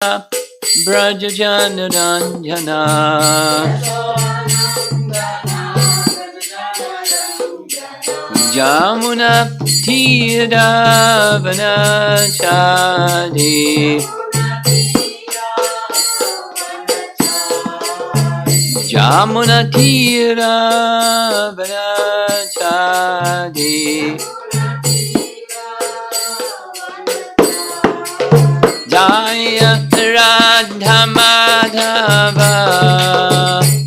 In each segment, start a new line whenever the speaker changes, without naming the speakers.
Brajajanaranjana Jamuna Tiravanachari Jamuna Tiravanachari Jaya Radha Madhava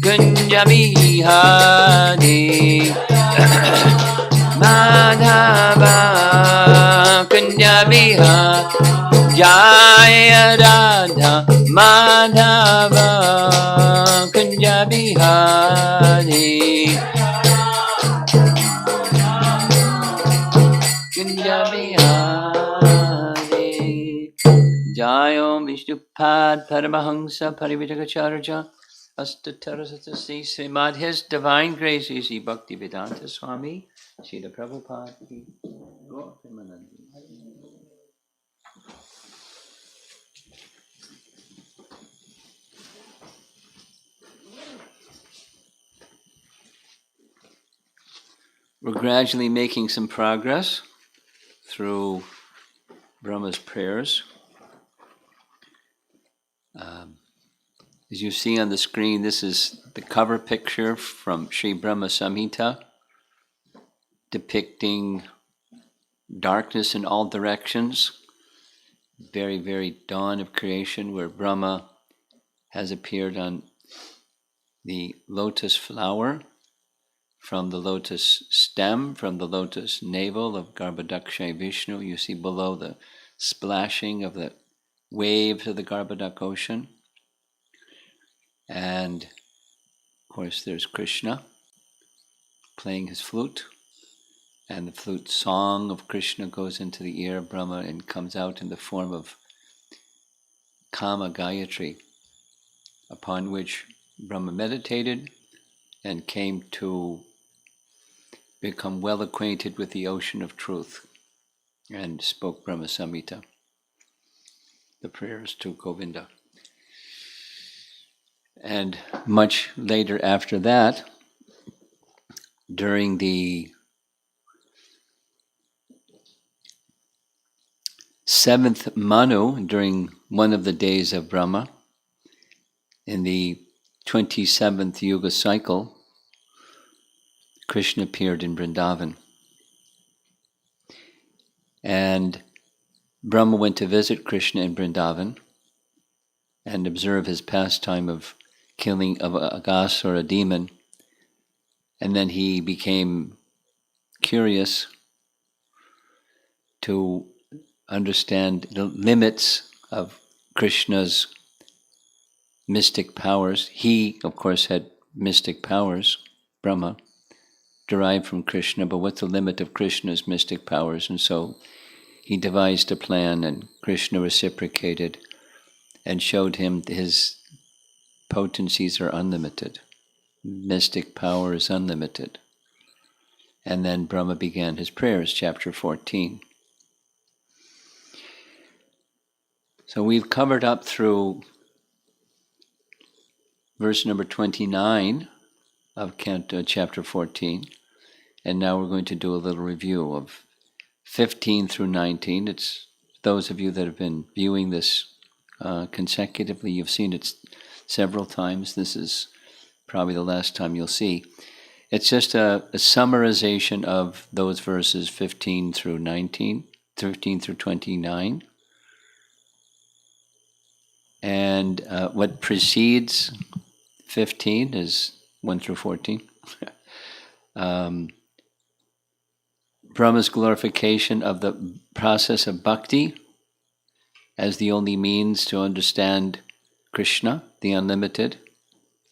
Kunja Bihari Madhava Kunja Bihari Jaya Radha Madhava Kunja Bihari Kunja Bihari Jayom Vishnupad Paramahansa Parivitakacharya Astatarasatasi Srimad His Divine Grace Sri Bhaktivedanta Swami Srila Prabhupada Ki Gaur Premanandi. We're gradually making some progress through Brahma's prayers. As you see on the screen, this is the cover picture from Sri Brahma Samhita, depicting darkness in all directions, very, very dawn of creation, where Brahma has appeared on the lotus flower, from the lotus stem, from the lotus navel of Garbhodakshay Vishnu. You see below the splashing of the waves of the Garbhodak ocean. And of course there's Krishna playing his flute, and the flute song of Krishna goes into the ear of Brahma and comes out in the form of Kama Gayatri, upon which Brahma meditated and came to become well acquainted with the ocean of truth, and spoke Brahma Samhita, the prayers to Govinda. And much later after that, during the 7th Manu, during one of the days of Brahma, in the 27th Yuga cycle, Krishna appeared in Vrindavan. And Brahma went to visit Krishna in Vrindavan and observe his pastime of killing of Aghasura, a demon. And then he became curious to understand the limits of Krishna's mystic powers. He, of course, had mystic powers, Brahma, derived from Krishna, but what's the limit of Krishna's mystic powers? And so he devised a plan, and Krishna reciprocated and showed him his potencies are unlimited. Mystic power is unlimited. And then Brahma began his prayers, chapter 14. So we've covered up through verse number 29 of chapter 14. And now we're going to do a little review of 15 through 19. It's those of you that have been viewing this consecutively, you've seen it several times. This is probably the last time you'll see. It's just a summarization of those verses 15 through 19, 13 through 29. And what precedes 15 is 1 through 14. Brahma's glorification of the process of bhakti as the only means to understand Krishna, the unlimited,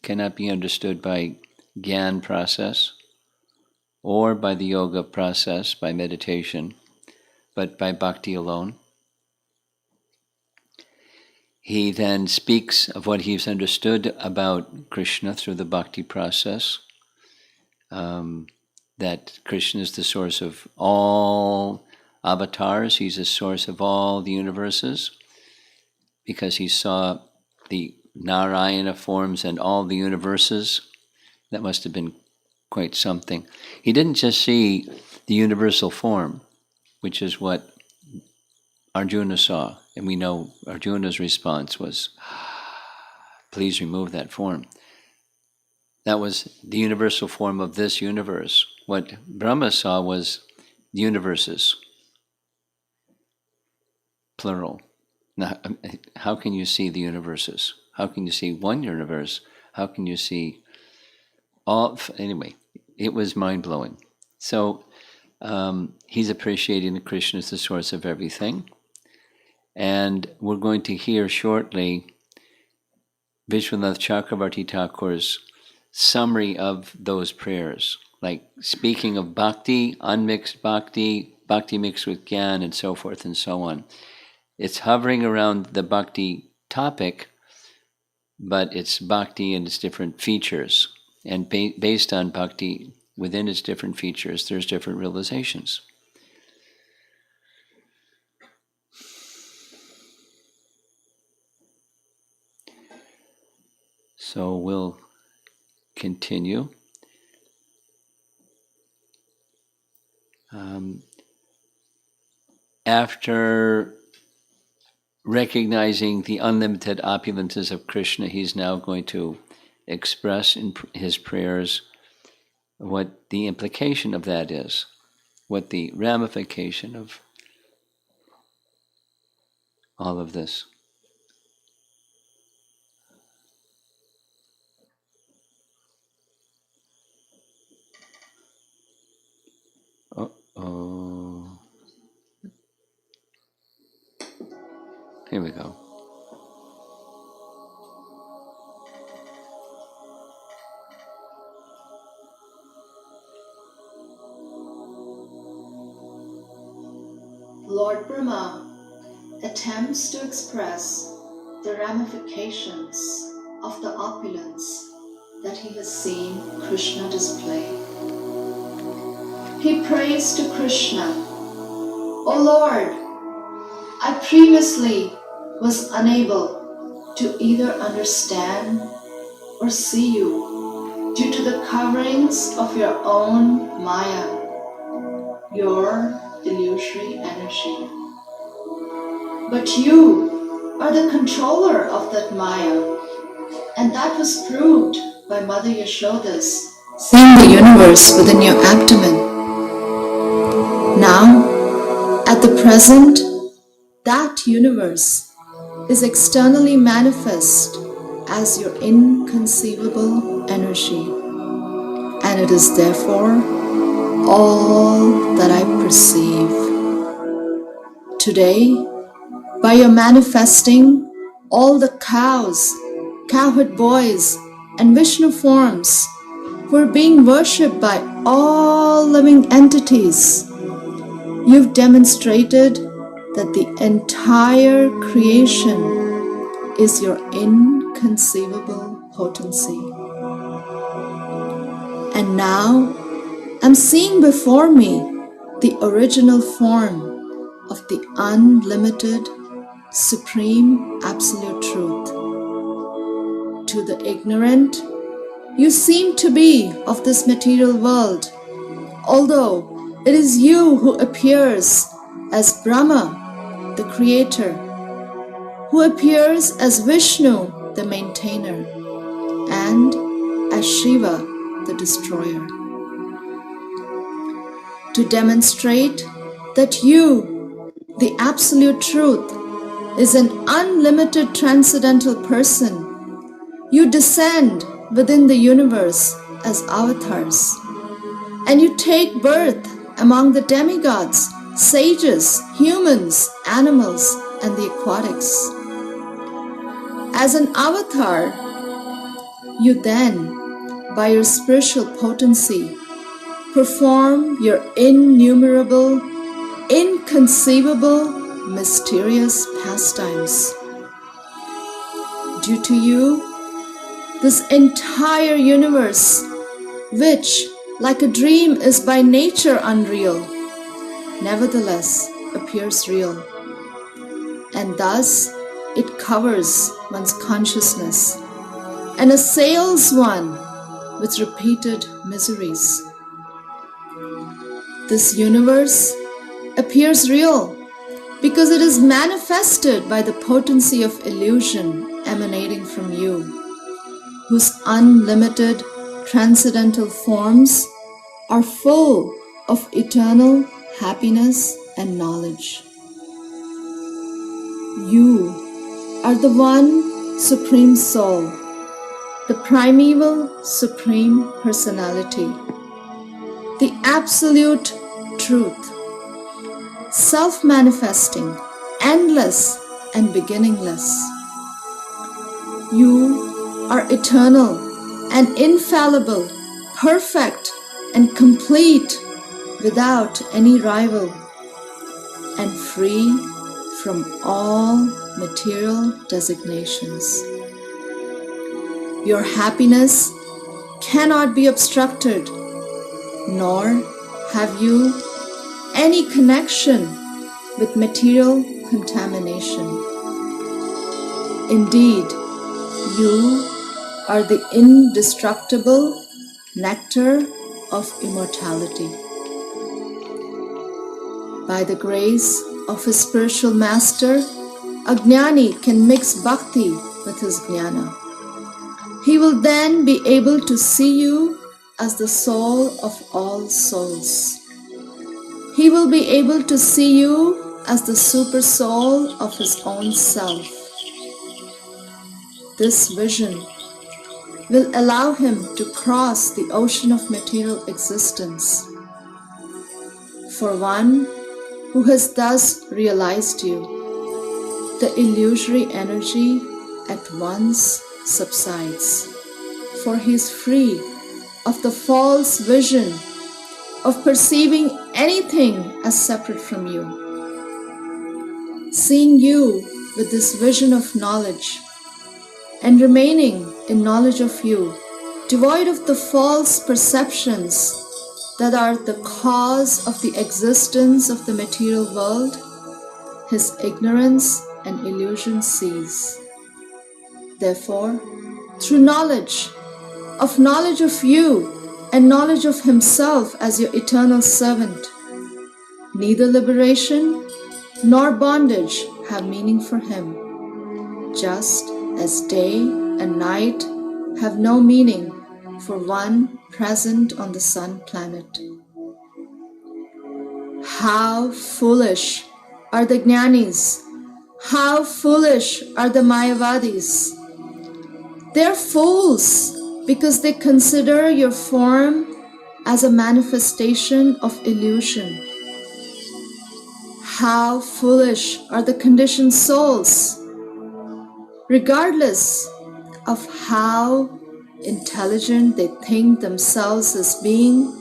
cannot be understood by Gyan process or by the yoga process, by meditation, but by bhakti alone. He then speaks of what he's understood about Krishna through the bhakti process, that Krishna is the source of all avatars, he's the source of all the universes. because he saw the Narayana forms and all the universes. That must have been quite something. He didn't just see the universal form, which is what Arjuna saw. And we know Arjuna's response was, please remove that form. That was the universal form of this universe. What Brahma saw was the universes, plural. Now, how can you see the universes? How can you see one universe? How can you see all? Anyway, it was mind-blowing. So he's appreciating that Krishna is the source of everything. And we're going to hear shortly Vishwanath Chakravarti Thakur's summary of those prayers, like speaking of bhakti, unmixed bhakti, bhakti mixed with gyan, and so forth and so on. It's hovering around the bhakti topic, but it's bhakti and its different features. And based on bhakti, within its different features, there's different realizations. So we'll continue. After recognizing the unlimited opulences of Krishna, he's now going to express in his prayers what the implication of that is, what the ramification of all of this. Uh-oh. Here we go.
Lord Brahma attempts to express the ramifications of the opulence that he has seen Krishna display. He prays to Krishna, "O Lord, I previously was unable to either understand or see you due to the coverings of your own Maya, your illusory energy. But you are the controller of that Maya, and that was proved by Mother Yashoda's seeing the universe within your abdomen. Now, at the present, that universe is externally manifest as your inconceivable energy, and it is therefore all that I perceive. Today, by your manifesting all the cows, cowherd boys, and Vishnu forms who are being worshipped by all living entities, you've demonstrated that the entire creation is your inconceivable potency. And now I'm seeing before me the original form of the unlimited, supreme, absolute truth. To the ignorant, you seem to be of this material world, although it is you who appears as Brahma, the creator, who appears as Vishnu, the maintainer, and as Shiva, the destroyer. To demonstrate that you, the absolute truth, is an unlimited transcendental person, you descend within the universe as avatars, and you take birth among the demigods, sages, humans, animals, and the aquatics. As an avatar, you then, by your spiritual potency, perform your innumerable, inconceivable, mysterious pastimes. Due to you, this entire universe, which, like a dream, is by nature unreal, nevertheless appears real, and thus it covers one's consciousness and assails one with repeated miseries. This universe appears real because it is manifested by the potency of illusion emanating from you, whose unlimited transcendental forms are full of eternal happiness and knowledge. You are the one Supreme Soul, the primeval Supreme Personality, the Absolute Truth, self-manifesting, endless and beginningless. You are eternal and infallible, perfect and complete, without any rival, and free from all material designations. Your happiness cannot be obstructed, nor have you any connection with material contamination. Indeed, you are the indestructible nectar of immortality. By the grace of his spiritual master, a jnani can mix bhakti with his jnana. He will then be able to see you as the soul of all souls. He will be able to see you as the super soul of his own self. This vision will allow him to cross the ocean of material existence. For one who has thus realized you, the illusory energy at once subsides, for he is free of the false vision of perceiving anything as separate from you. Seeing you with this vision of knowledge and remaining in knowledge of you, devoid of the false perceptions that are the cause of the existence of the material world, his ignorance and illusion cease. Therefore, through knowledge of you and knowledge of himself as your eternal servant, neither liberation nor bondage have meaning for him, just as day and night have no meaning for one present on the sun planet. How foolish are the jnanis! How foolish are the mayavadis! They are fools because they consider your form as a manifestation of illusion. How foolish are the conditioned souls! Regardless of how intelligent they think themselves as being,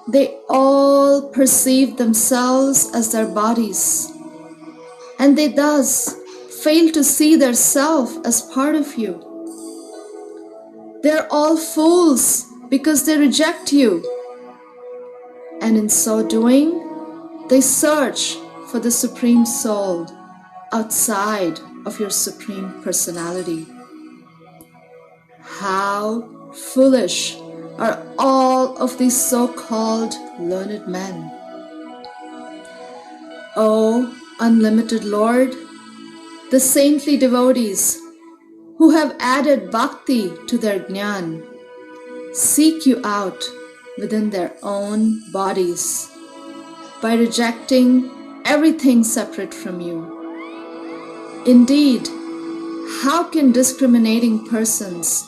they all perceive themselves as their bodies, and they thus fail to see their self as part of you. They are all fools because they reject you, and in so doing, they search for the Supreme Soul outside of your Supreme Personality. How foolish are all of these so-called learned men. O unlimited Lord, the saintly devotees who have added bhakti to their jnana seek you out within their own bodies by rejecting everything separate from you. Indeed, how can discriminating persons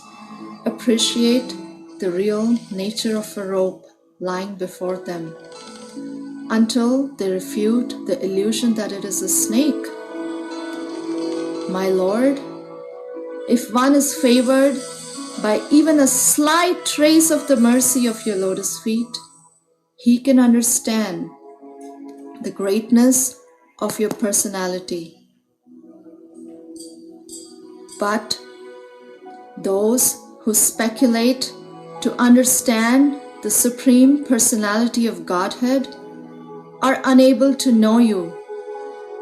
appreciate the real nature of a rope lying before them until they refute the illusion that it is a snake? My Lord, if one is favored by even a slight trace of the mercy of your lotus feet, he can understand the greatness of your personality. But those who speculate to understand the Supreme Personality of Godhead are unable to know you,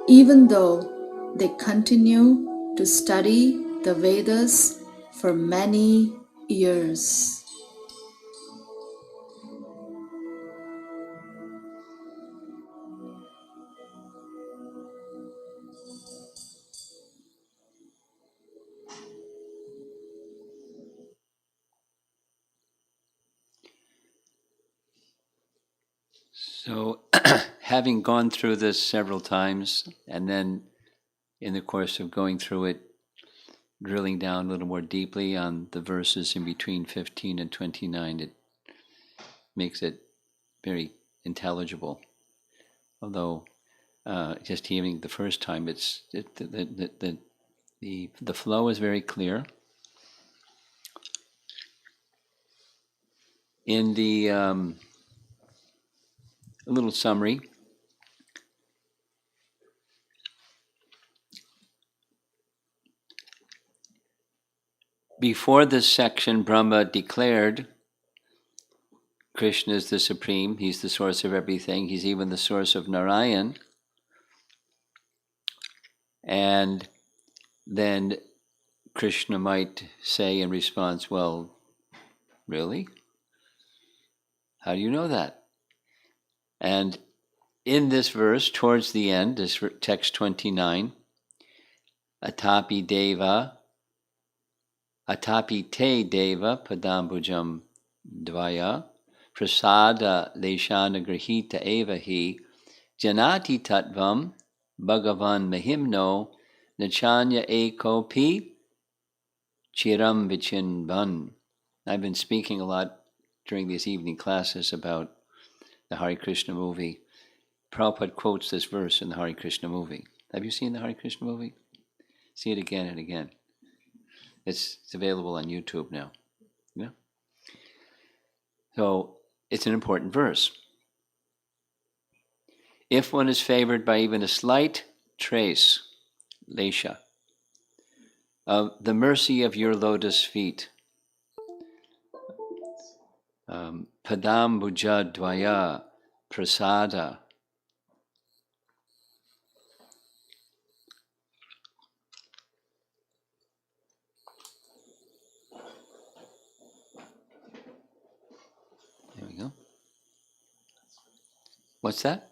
even though they continue to to study the Vedas for many years.
So, having gone through this several times, and then in the course of going through it, drilling down a little more deeply on the verses in between 15 and 29, it makes it very intelligible. Although, just hearing the first time, the flow is very clear. In the a little summary. Before this section, Brahma declared Krishna is the supreme, he's the source of everything, he's even the source of Narayan. And then Krishna might say in response, well, really? How do you know that? And in this verse, towards the end, this text 29, Atapi te deva padambujam dvaya prasada leshana grahita eva hi janati tattvam bhagavan mahimno nachanya ekopi chiram vichinvan. I've been speaking a lot during these evening classes about the Hare Krishna movie. Prabhupada quotes this verse in the Hare Krishna movie. Have you seen the Hare Krishna movie? See it again and again. It's available on YouTube now. Yeah. So it's an important verse. If one is favored by even a slight trace, lesha, of the mercy of your lotus feet, padam bhuja dvaya prasada, there we go. What's that?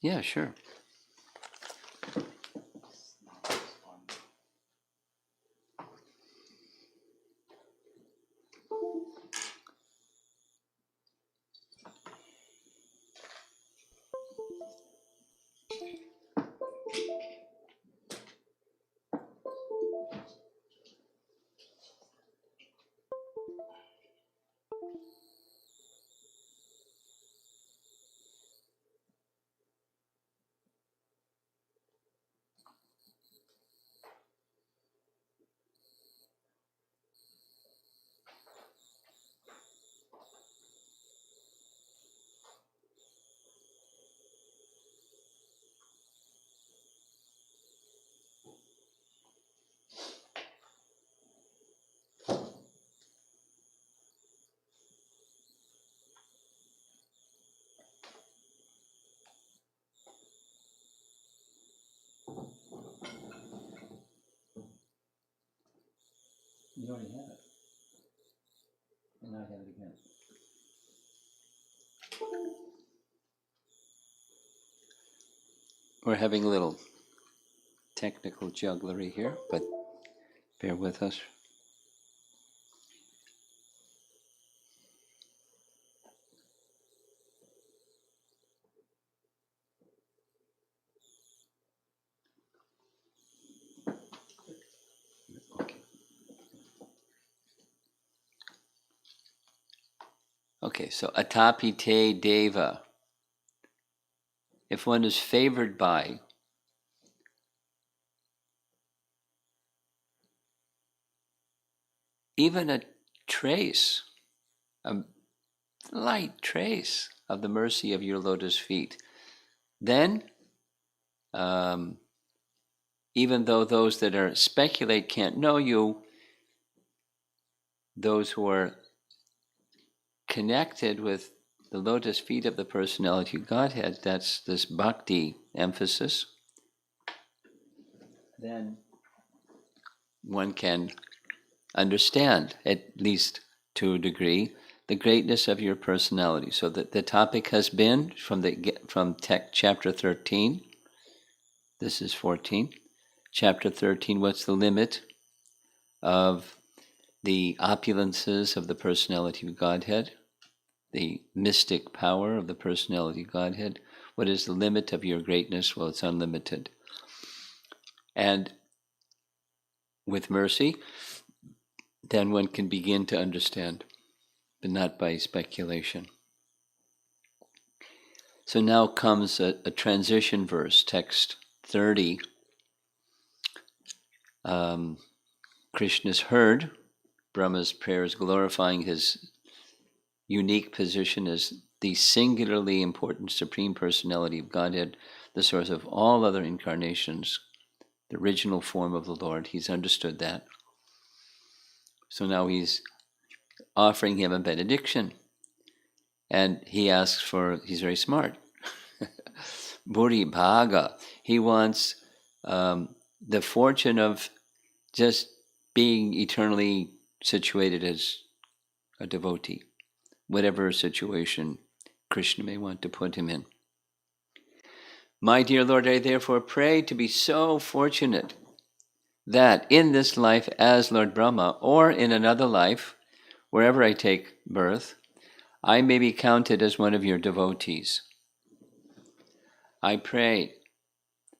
Yeah, sure. You already have it. And I have it again. We're having a little technical jugglery here, but bear with us. Okay, so atapi te deva. If one is favored by even a trace, a light trace of the mercy of your lotus feet, then even though those that are speculate can't know you, those who are connected with the lotus feet of the personality of Godhead, that's this bhakti emphasis, then one can understand, at least to a degree, the greatness of your personality. So that the topic has been from chapter 13. This is 14. Chapter 13, what's the limit of the opulences of the personality of Godhead, the mystic power of the personality of Godhead? What is the limit of your greatness? Well, it's unlimited. And with mercy, then one can begin to understand, but not by speculation. So now comes a transition verse, text 30. Krishna's heard Brahma's prayers, glorifying his unique position as the singularly important Supreme Personality of Godhead, the source of all other incarnations, the original form of the Lord. He's understood that. So now he's offering him a benediction. And he asks he's very smart. Buri Bhaga. He wants the fortune of just being eternally situated as a devotee, whatever situation Krishna may want to put him in. My dear Lord, I therefore pray to be so fortunate that in this life as Lord Brahma, or in another life, wherever I take birth, I may be counted as one of your devotees. I pray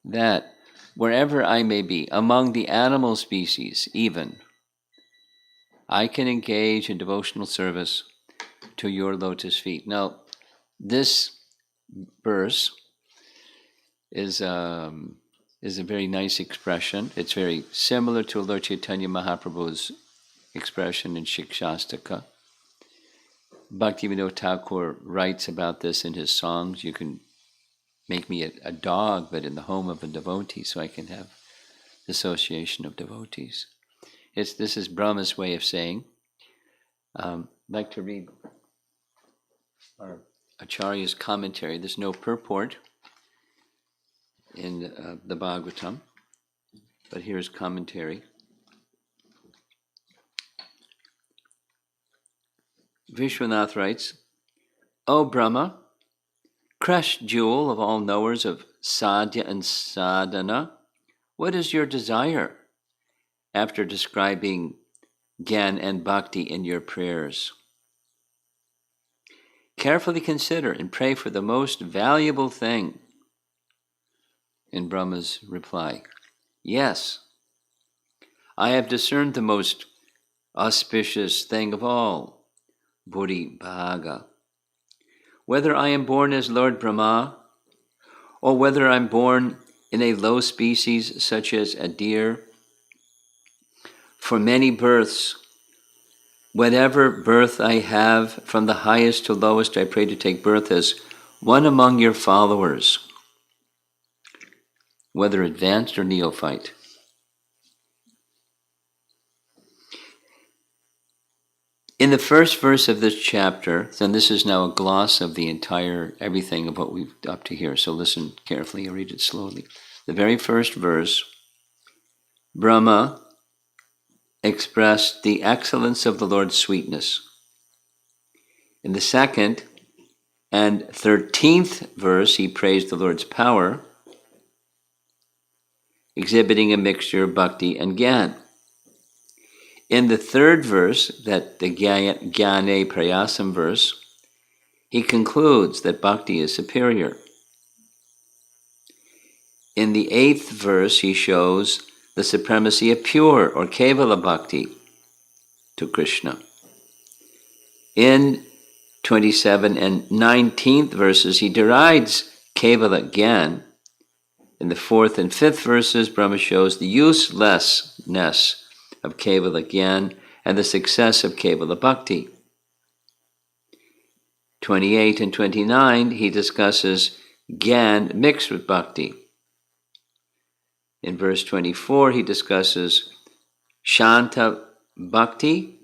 that wherever I may be, among the animal species even, I can engage in devotional service to your lotus feet. Now, this verse is a very nice expression. It's very similar to Lord Chaitanya Mahaprabhu's expression in Shikshastaka. Bhaktivinoda Thakur writes about this in his songs. You can make me a dog, but in the home of a devotee, so I can have the association of devotees. This is Brahma's way of saying. I'd like to read our Acharya's commentary. There's no purport in the Bhagavatam, but here's commentary. Vishwanath writes, O Brahma, crushed jewel of all knowers of sadhya and sadhana, what is your desire after describing Gyan and Bhakti in your prayers? Carefully consider and pray for the most valuable thing. In Brahma's reply, yes, I have discerned the most auspicious thing of all, Buddhi Bhaga. Whether I am born as Lord Brahma, or whether I'm born in a low species such as a deer, for many births, whatever birth I have, from the highest to lowest, I pray to take birth as one among your followers, whether advanced or neophyte. In the first verse of this chapter, and this is now a gloss of the entire, everything of what we've up to here, so listen carefully, I'll read it slowly. The very first verse, Brahma expressed the excellence of the Lord's sweetness. In the second and 13th verse, he praised the Lord's power, exhibiting a mixture of bhakti and gyan. In the third verse, that the Gyane Prayasam verse, he concludes that bhakti is superior. In the 8th verse, he shows the supremacy of pure or Kevala bhakti to Krishna. In 27 and 19th verses, he derides Kevala Gyan. In the 4th and 5th verses, Brahma shows the uselessness of Kevala Gyan and the success of Kevala Bhakti. 28 and 29, he discusses Gyan mixed with Bhakti. In verse 24, he discusses Shanta Bhakti.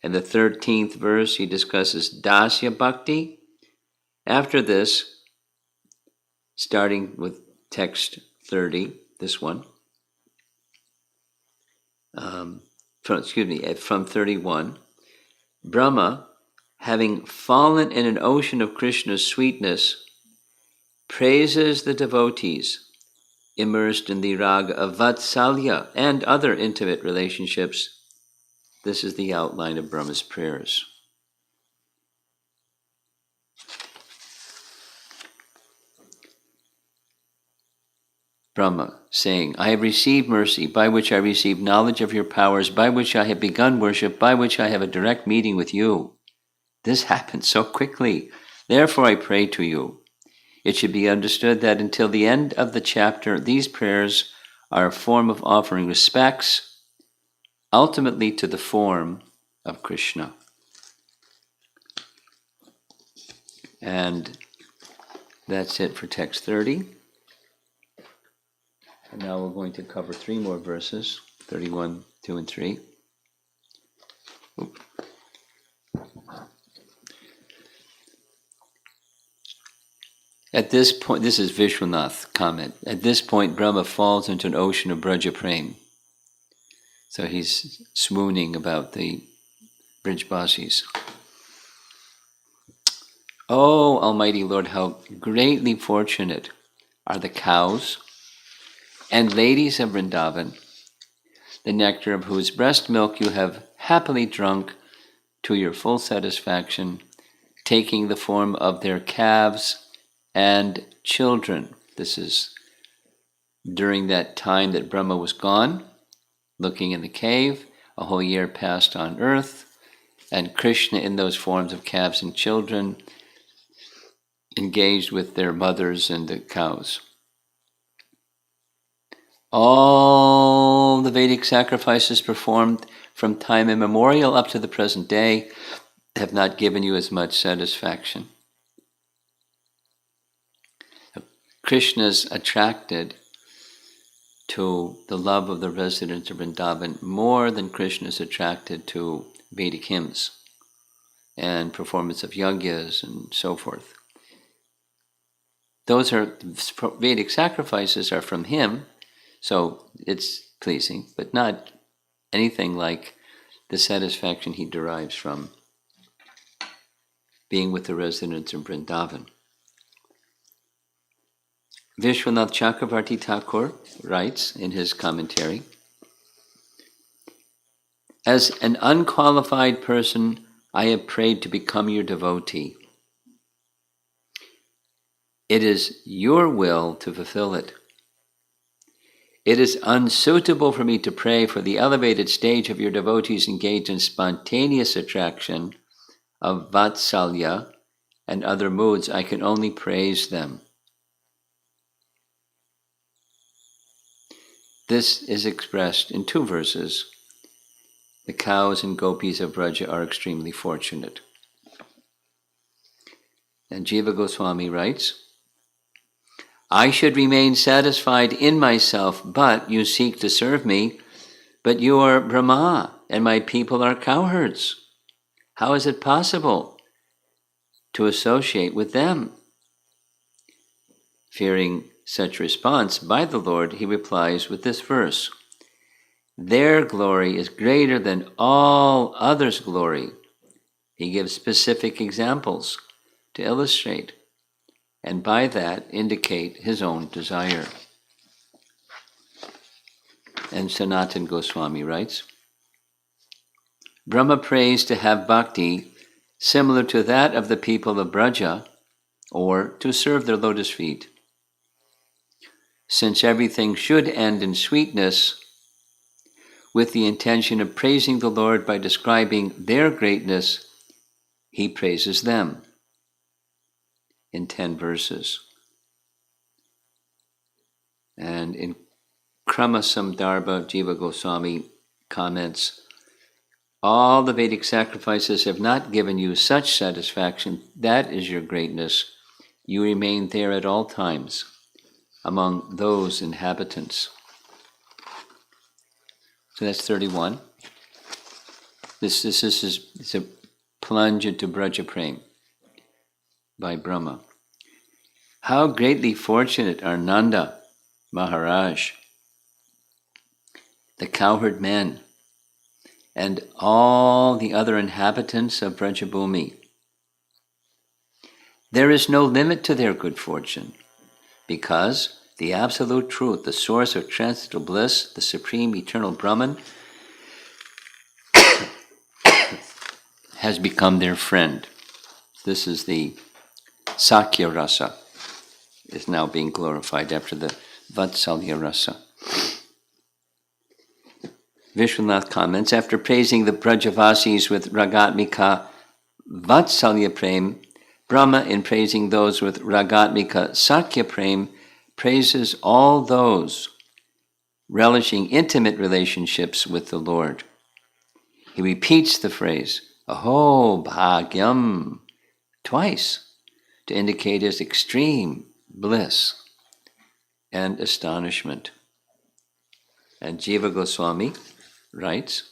In the 13th verse, he discusses Dasya Bhakti. After this, starting with text 30, this one, from 31, Brahma, having fallen in an ocean of Krishna's sweetness, praises the devotees immersed in the raga of Vatsalya and other intimate relationships. This is the outline of Brahma's prayers. Brahma saying, I have received mercy, by which I receive knowledge of your powers, by which I have begun worship, by which I have a direct meeting with you. This happened so quickly. Therefore I pray to you. It should be understood that until the end of the chapter, these prayers are a form of offering respects, ultimately to the form of Krishna. And that's it for text 30. And now we're going to cover 3 more verses, 31, 2, and 3. At this point, this is Vishwanath's comment. At this point, Brahma falls into an ocean of Braja Prem. So he's swooning about the Brijbasis. Oh, Almighty Lord, how greatly fortunate are the cows and ladies of Vrindavan, the nectar of whose breast milk you have happily drunk to your full satisfaction, taking the form of their calves and children. This is during that time that Brahma was gone, looking in the cave. A whole year passed on earth, and Krishna, in those forms of calves and children, engaged with their mothers and the cows. All the Vedic sacrifices performed from time immemorial up to the present day have not given you as much satisfaction. Krishna's attracted to the love of the residents of Vrindavan more than Krishna is attracted to Vedic hymns and performance of yagyas and so forth. Those are Vedic sacrifices are from him, so it's pleasing, but not anything like the satisfaction he derives from being with the residents of Vrindavan. Vishwanath Chakravarti Thakur writes in his commentary, as an unqualified person, I have prayed to become your devotee. It is your will to fulfill it. It is unsuitable for me to pray for the elevated stage of your devotees engaged in spontaneous attraction of Vatsalya and other moods. I can only praise them. This is expressed in 2 verses. The cows and gopis of Braja are extremely fortunate. And Jiva Goswami writes, I should remain satisfied in myself, but you seek to serve me, but you are Brahma, and my people are cowherds. How is it possible to associate with them? Fearing such response by the Lord, he replies with this verse, their glory is greater than all others' glory. He gives specific examples to illustrate, and by that indicate his own desire. And Sanatan Goswami writes, Brahma prays to have bhakti similar to that of the people of Braja, or to serve their lotus feet. Since everything should end in sweetness, with the intention of praising the Lord by describing their greatness, he praises them in 10 verses. And in Krama Samdarbha, Jiva Goswami comments, all the Vedic sacrifices have not given you such satisfaction. That is your greatness. You remain there at all times among those inhabitants. So that's 31. This is a plunge into Braja Prem by Brahma. How greatly fortunate are Nanda, Maharaj, the cowherd men, and all the other inhabitants of Brajabhumi. There is no limit to their good fortune, because the absolute truth, the source of transcendental bliss, the supreme eternal Brahman, has become their friend. This is the Sakya Rasa, is now being glorified after the Vatsalya Rasa. Vishwanath comments, after praising the Brajavasis with Ragatmika Vatsalya Prem, Brahma, in praising those with Ragatmika Sakya Prem, praises all those relishing intimate relationships with the Lord. He repeats the phrase, Aho Bhagyam, twice, to indicate his extreme bliss and astonishment. And Jiva Goswami writes,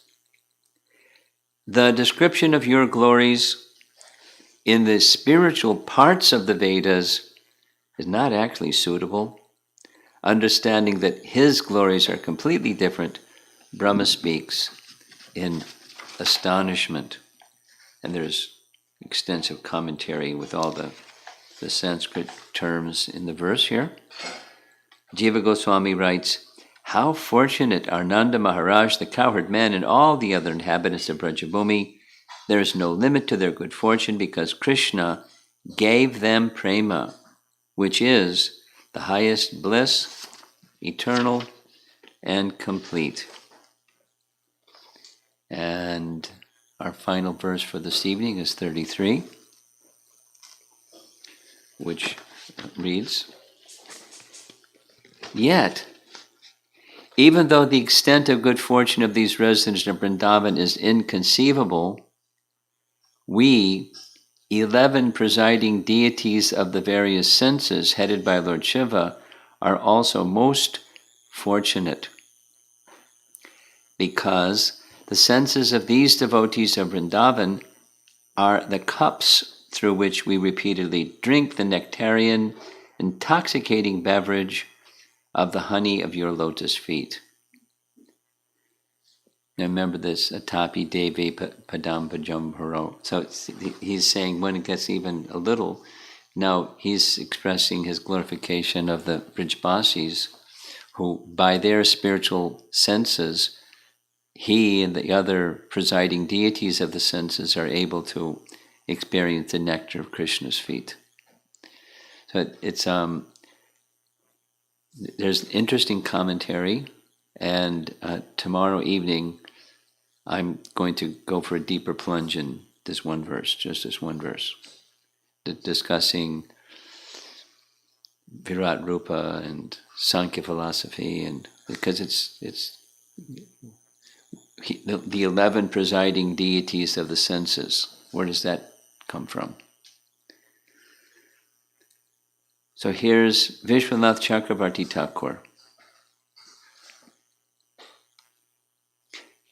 the description of your glories in the spiritual parts of the Vedas is not actually suitable. Understanding that his glories are completely different, Brahma speaks in astonishment. And there's extensive commentary with all the Sanskrit terms in the verse here. Jiva Goswami writes, how fortunate are Nanda Maharaj, the cowherd man, and all the other inhabitants of Brajabhumi. There is no limit to their good fortune because Krishna gave them prema, which is the highest bliss, eternal and complete. And our final verse for this evening is 33, which reads, yet, even though the extent of good fortune of these residents of Vrindavan is inconceivable, we, 11 presiding deities of the various senses, headed by Lord Shiva, are also most fortunate, because the senses of these devotees of Vrindavan are the cups through which we repeatedly drink the nectarian, intoxicating beverage of the honey of your lotus feet. Now remember this, Atapi Devi Padam Bhajam Haro. So he's saying when it gets even a little, now he's expressing his glorification of the Brijbasis, who by their spiritual senses, he and the other presiding deities of the senses are able to experience the nectar of Krishna's feet. So it's there's interesting commentary, and tomorrow evening I'm going to go for a deeper plunge in this one verse, just this one verse, discussing Virat Rupa and Sankhya philosophy, and because it's the 11 presiding deities of the senses. Where does that come from? So here's Vishwanath Chakravarti Thakur.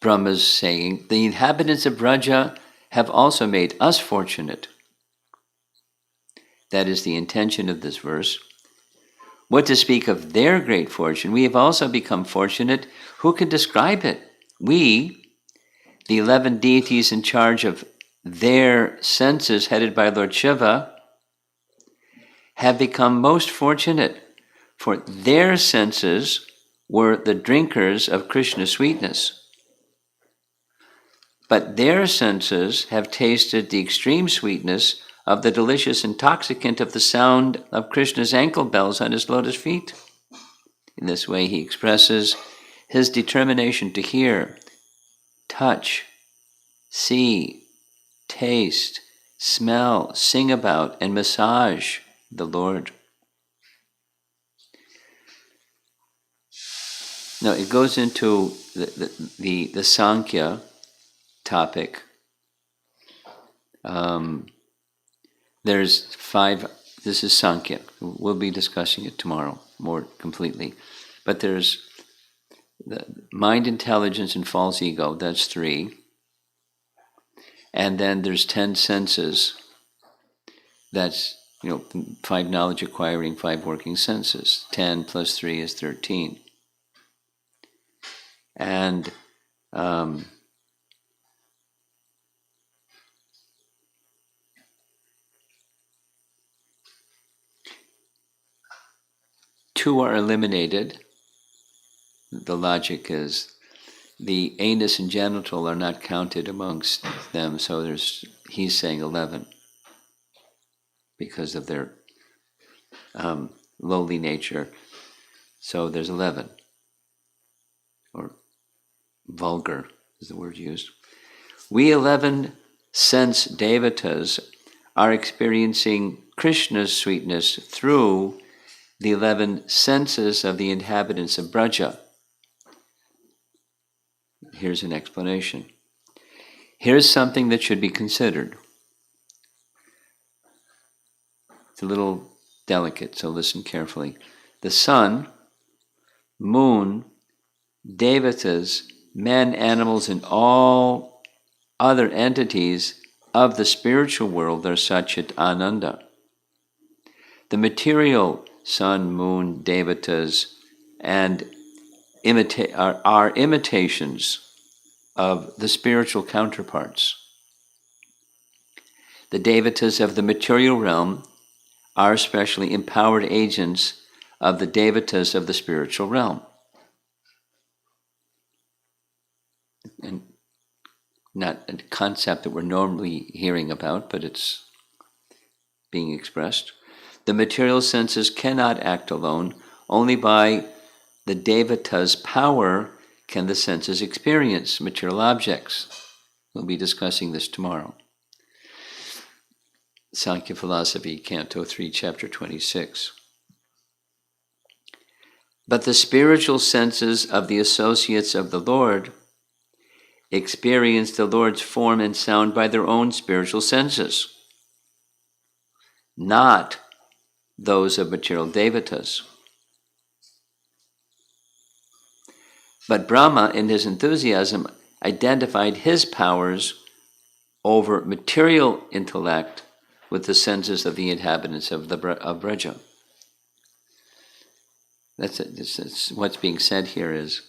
Brahma's saying, the inhabitants of Braja have also made us fortunate. That is the intention of this verse. What to speak of their great fortune? We have also become fortunate. Who can describe it? We, the 11 deities in charge of their senses, headed by Lord Shiva, have become most fortunate, for their senses were the drinkers of Krishna's sweetness. But their senses have tasted the extreme sweetness of the delicious intoxicant of the sound of Krishna's ankle bells on his lotus feet. In this way, he expresses his determination to hear, touch, see, taste, smell, sing about, and massage the Lord. Now it goes into the Sankhya topic. There's 5, this is Sankhya. We'll be discussing it tomorrow more completely. But there's the mind, intelligence, and false ego, that's 3. And then there's 10 senses, that's 5 knowledge acquiring, 5 working senses. 10 plus 3 is 13. And two are eliminated, the logic is the anus and genital are not counted amongst them, so he's saying 11 because of their lowly nature. So there's 11, or vulgar is the word used. We 11 sense devatas are experiencing Krishna's sweetness through the 11 senses of the inhabitants of Braja. Here's an explanation. Here's something that should be considered. It's a little delicate, so listen carefully. The sun, moon, devatas, men, animals, and all other entities of the spiritual world are Satchit Ananda. The material sun, moon, devatas, and are imitations of the spiritual counterparts. The devatas of the material realm are especially empowered agents of the devatas of the spiritual realm. And not a concept that we're normally hearing about, but it's being expressed. The material senses cannot act alone. Only by the devata's power can the senses experience material objects. We'll be discussing this tomorrow. Sankhya Philosophy, Canto 3, Chapter 26. But the spiritual senses of the associates of the Lord experience the Lord's form and sound by their own spiritual senses, not those of material devatas. But Brahma, in his enthusiasm, identified his powers over material intellect with the senses of the inhabitants of Braja. That's what's being said here is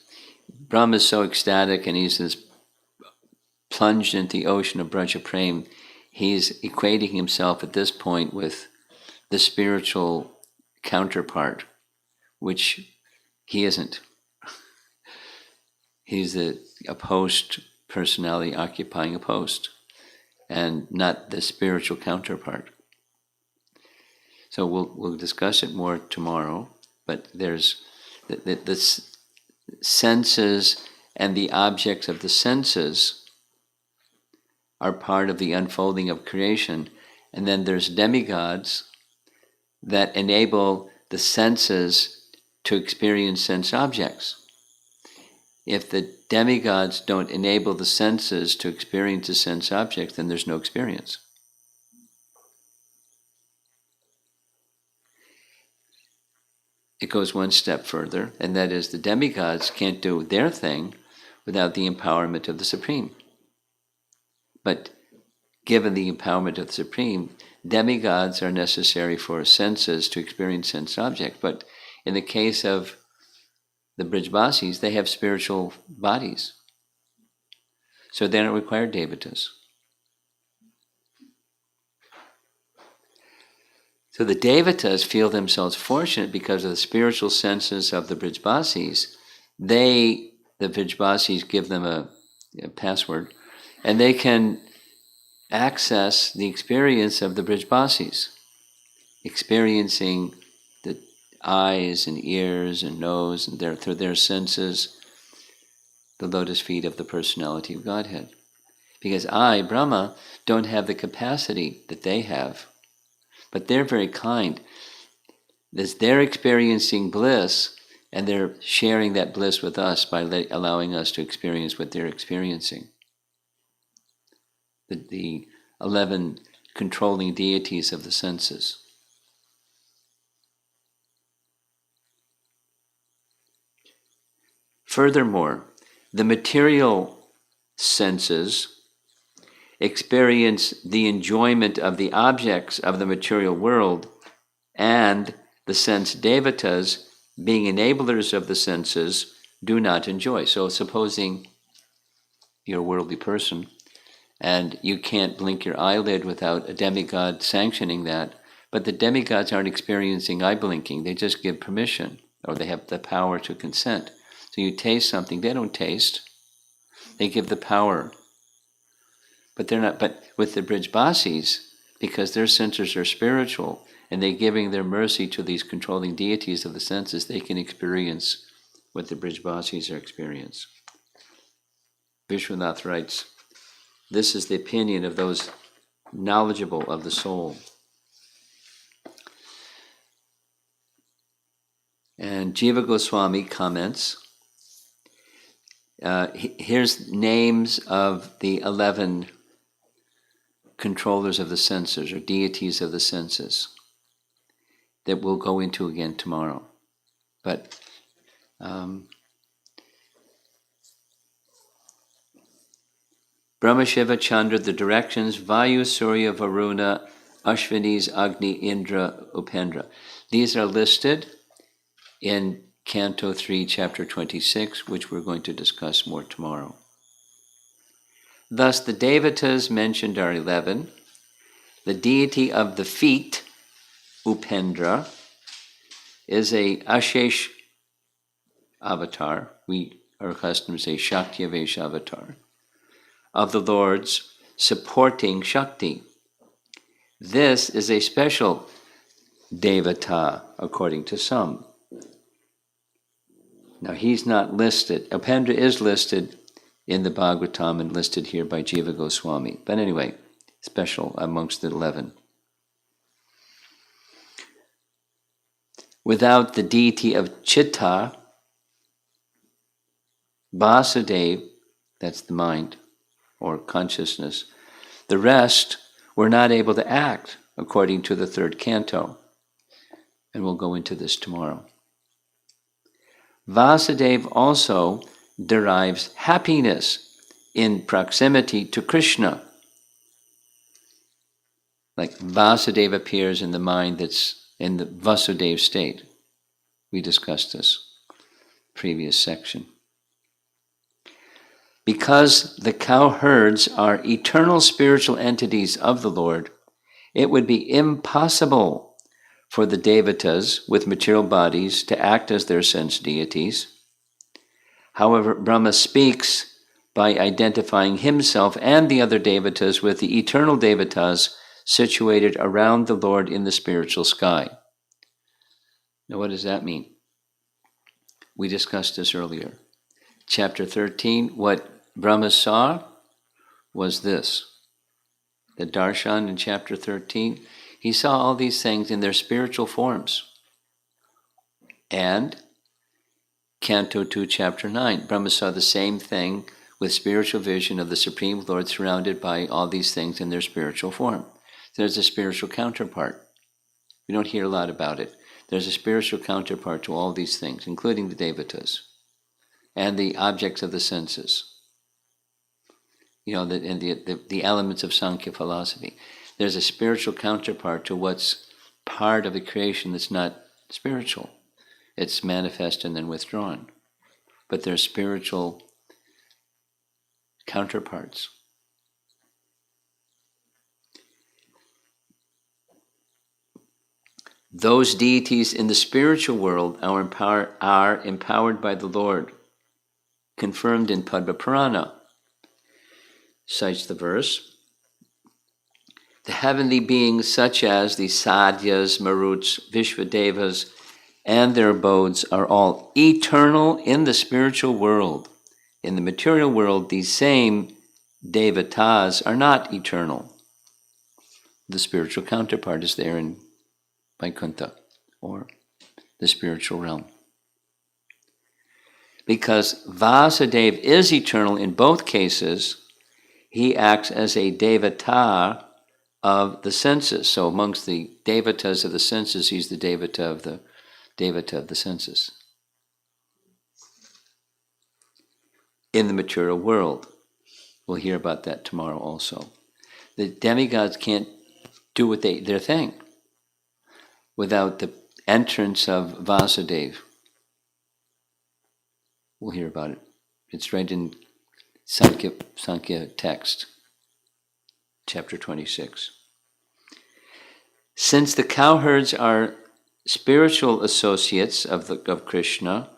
Brahma is so ecstatic and he's this plunged into the ocean of Braja Prem. He's equating himself at this point with the spiritual counterpart, which he isn't. He's a post personality occupying a post, and not the spiritual counterpart. So we'll discuss it more tomorrow. But there's the senses and the objects of the senses are part of the unfolding of creation, and then there's demigods that enable the senses to experience sense objects. If the demigods don't enable the senses to experience the sense objects, then there's no experience. It goes one step further, and that is the demigods can't do their thing without the empowerment of the Supreme. But given the empowerment of the Supreme, demigods are necessary for senses to experience sense objects. But in the case of the Brijbasis, they have spiritual bodies. So they don't require devatas. So the devatas feel themselves fortunate because of the spiritual senses of the Brijbasis. The Brijbasis give them a password, and they can access the experience of the Brijbasis, experiencing the eyes and ears and nose and through their senses, the lotus feet of the personality of Godhead. Because I, Brahma, don't have the capacity that they have. But they're very kind. They're experiencing bliss, and they're sharing that bliss with us by allowing us to experience what they're experiencing. The 11 controlling deities of the senses. Furthermore, the material senses experience the enjoyment of the objects of the material world, and the sense devatas, being enablers of the senses, do not enjoy. So supposing you're a worldly person, and you can't blink your eyelid without a demigod sanctioning that, but the demigods aren't experiencing eye blinking, they just give permission. or they have the power to consent. So you taste something, they don't taste. They give the power. But they're not. But with the Brijbasis, because their senses are spiritual, and they're giving their mercy to these controlling deities of the senses, they can experience what the Brijbasis are experiencing. Vishwanath writes, this is the opinion of those knowledgeable of the soul. And Jiva Goswami comments, here's names of the 11 controllers of the senses, or deities of the senses, that we'll go into again tomorrow. But Brahma, Shiva, Chandra, the directions, Vayu, Surya, Varuna, Ashvinis, Agni, Indra, Upendra. These are listed in Canto 3, Chapter 26, which we're going to discuss more tomorrow. Thus, the Devatas mentioned are 11. The deity of the feet, Upendra, is a Ashesh avatar. We are accustomed to say Shakti-Avesh avatar, of the Lord's supporting Shakti. This is a special Devata, according to some. Now, he's not listed. Upendra is listed in the Bhagavatam and listed here by Jiva Goswami. But anyway, special amongst the 11. Without the deity of Chitta, Vasudeva, that's the mind or consciousness, the rest were not able to act according to the 3rd canto. And we'll go into this tomorrow. Vasudeva also derives happiness in proximity to Krishna. Like Vasudeva appears in the mind that's in the Vasudeva state. We discussed this previous section. Because the cowherds are eternal spiritual entities of the Lord, it would be impossible for the Devatas with material bodies to act as their sense deities. However, Brahma speaks by identifying himself and the other Devatas with the eternal Devatas situated around the Lord in the spiritual sky. Now, what does that mean? We discussed this earlier. Chapter 13, what Brahma saw was this. The darshan in chapter 13, he saw all these things in their spiritual forms. And Canto 2, Chapter 9, Brahma saw the same thing with spiritual vision of the Supreme Lord surrounded by all these things in their spiritual form. There's a spiritual counterpart. We don't hear a lot about it. There's a spiritual counterpart to all these things, including the Devatas and the objects of the senses. And the elements of Sankhya philosophy. There's a spiritual counterpart to what's part of the creation that's not spiritual. It's manifest and then withdrawn. But there's spiritual counterparts. Those deities in the spiritual world are empowered by the Lord, confirmed in Padma Purana. Cites the verse. The heavenly beings such as the Sadhyas, Maruts, Vishvadevas, and their abodes are all eternal in the spiritual world. In the material world, these same Devatas are not eternal. The spiritual counterpart is there in Vaikuntha, or the spiritual realm. Because Vasudeva is eternal in both cases, he acts as a Devata of the senses. So amongst the Devatas of the senses, he's the Devata of the senses. In the material world. We'll hear about that tomorrow also. The demigods can't do their thing without the entrance of Vasudeva. We'll hear about it. It's right in Sankhya text, chapter 26. Since the cowherds are spiritual associates of Krishna,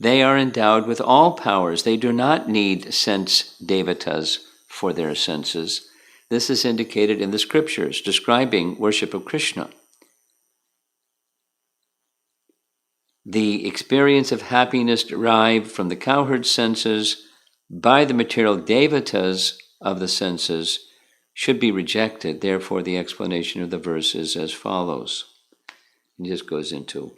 they are endowed with all powers. They do not need sense devatas for their senses. This is indicated in the scriptures describing worship of Krishna. The experience of happiness derived from the cowherd senses by the material devatas of the senses should be rejected. Therefore, the explanation of the verse is as follows. It just goes into,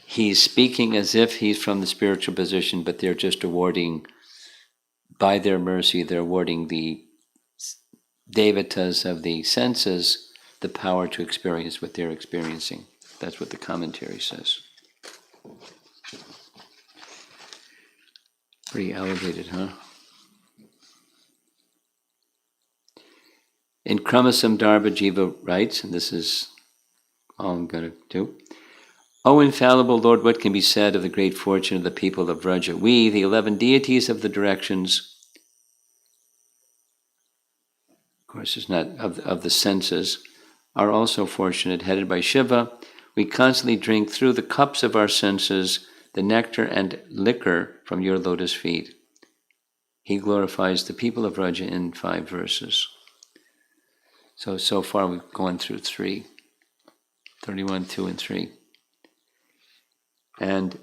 he's speaking as if he's from the spiritual position, but they're just awarding, by their mercy, they're awarding the devatas of the senses the power to experience what they're experiencing. That's what the commentary says. Pretty elevated, huh? In Kramasam Dharma Jiva writes, and this is all I'm going to do. O infallible Lord, what can be said of the great fortune of the people of Vraja? We, the 11 deities of the directions, of course it's not of the senses, are also fortunate. Headed by Shiva, we constantly drink through the cups of our senses the nectar and liquor from your lotus feet. He glorifies the people of Vraja in 5 verses. So far we've gone through 3, 31, 2, and 3. And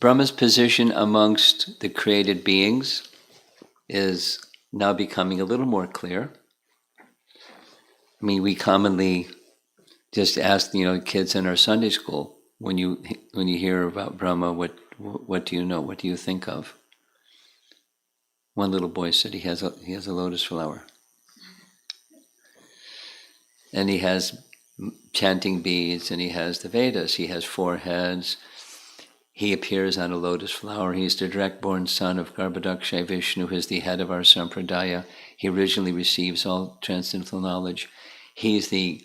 Brahma's position amongst the created beings is now becoming a little more clear. I mean, we commonly just ask, kids in our Sunday school, when you hear about Brahma, what do you know? What do you think of? One little boy said he has a lotus flower, and he has chanting beads, and he has the Vedas. He has 4 heads. He appears on a lotus flower. He's the direct-born son of Garbhodakshay Vishnu, who is the head of our sampradaya. He originally receives all transcendental knowledge. He's the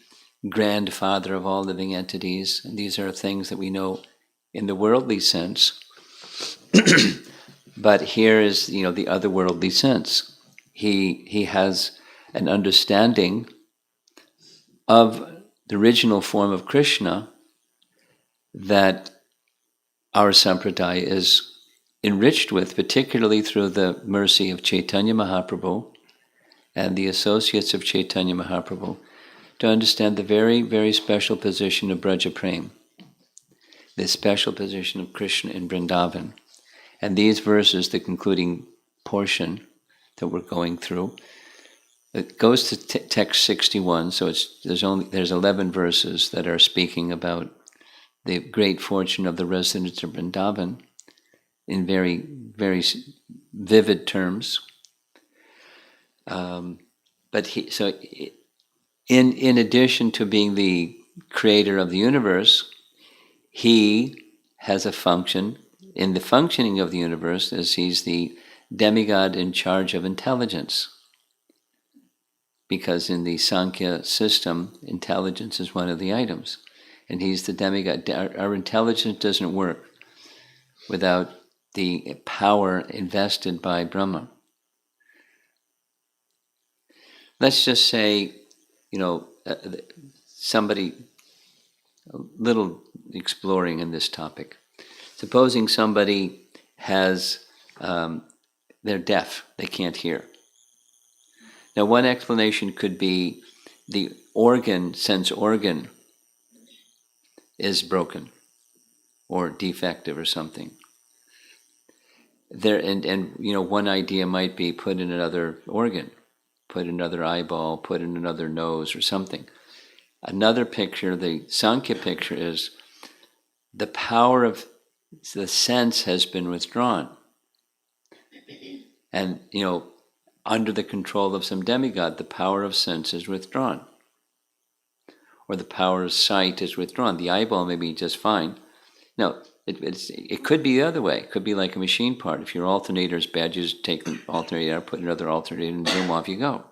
grandfather of all living entities. And these are things that we know in the worldly sense. But here is, the otherworldly sense. He has an understanding of the original form of Krishna that our sampradaya is enriched with, particularly through the mercy of Chaitanya Mahaprabhu and the associates of Chaitanya Mahaprabhu, to understand the very, very special position of Braja Prem, the special position of Krishna in Vrindavan. And these verses, the concluding portion that we're going through, it goes to text 61, so there's 11 verses that are speaking about the great fortune of the residents of Vrindavan in very, very vivid terms. In addition to being the creator of the universe, he has a function in the functioning of the universe as he's the demigod in charge of intelligence. Because in the Sankhya system, intelligence is one of the items. And he's the demigod. Our intelligence doesn't work without the power invested by Brahma. Let's just say, somebody, a little exploring in this topic. Supposing somebody they're deaf, they can't hear. Now, one explanation could be the sense organ is broken or defective or something. One idea might be put in another organ, put in another eyeball, put in another nose or something. Another picture, the Sankhya picture, is the power of the sense has been withdrawn. And, under the control of some demigod, the power of sense is withdrawn. Or the power of sight is withdrawn. The eyeball may be just fine. No, it could be the other way. It could be like a machine part. If your alternator is bad, you just take the alternator out, put another alternator, and zoom, off you go.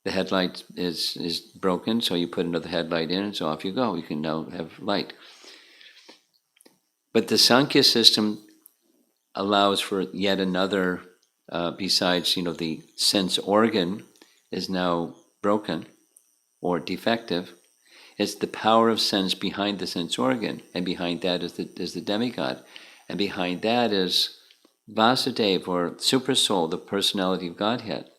The headlight is broken, so you put another headlight in, and so off you go. You can now have light. But the Sankhya system allows for yet another, besides, the sense organ is now broken or defective. It's the power of sense behind the sense organ, and behind that is the demigod, and behind that is Vasudeva, or Supersoul, the personality of Godhead,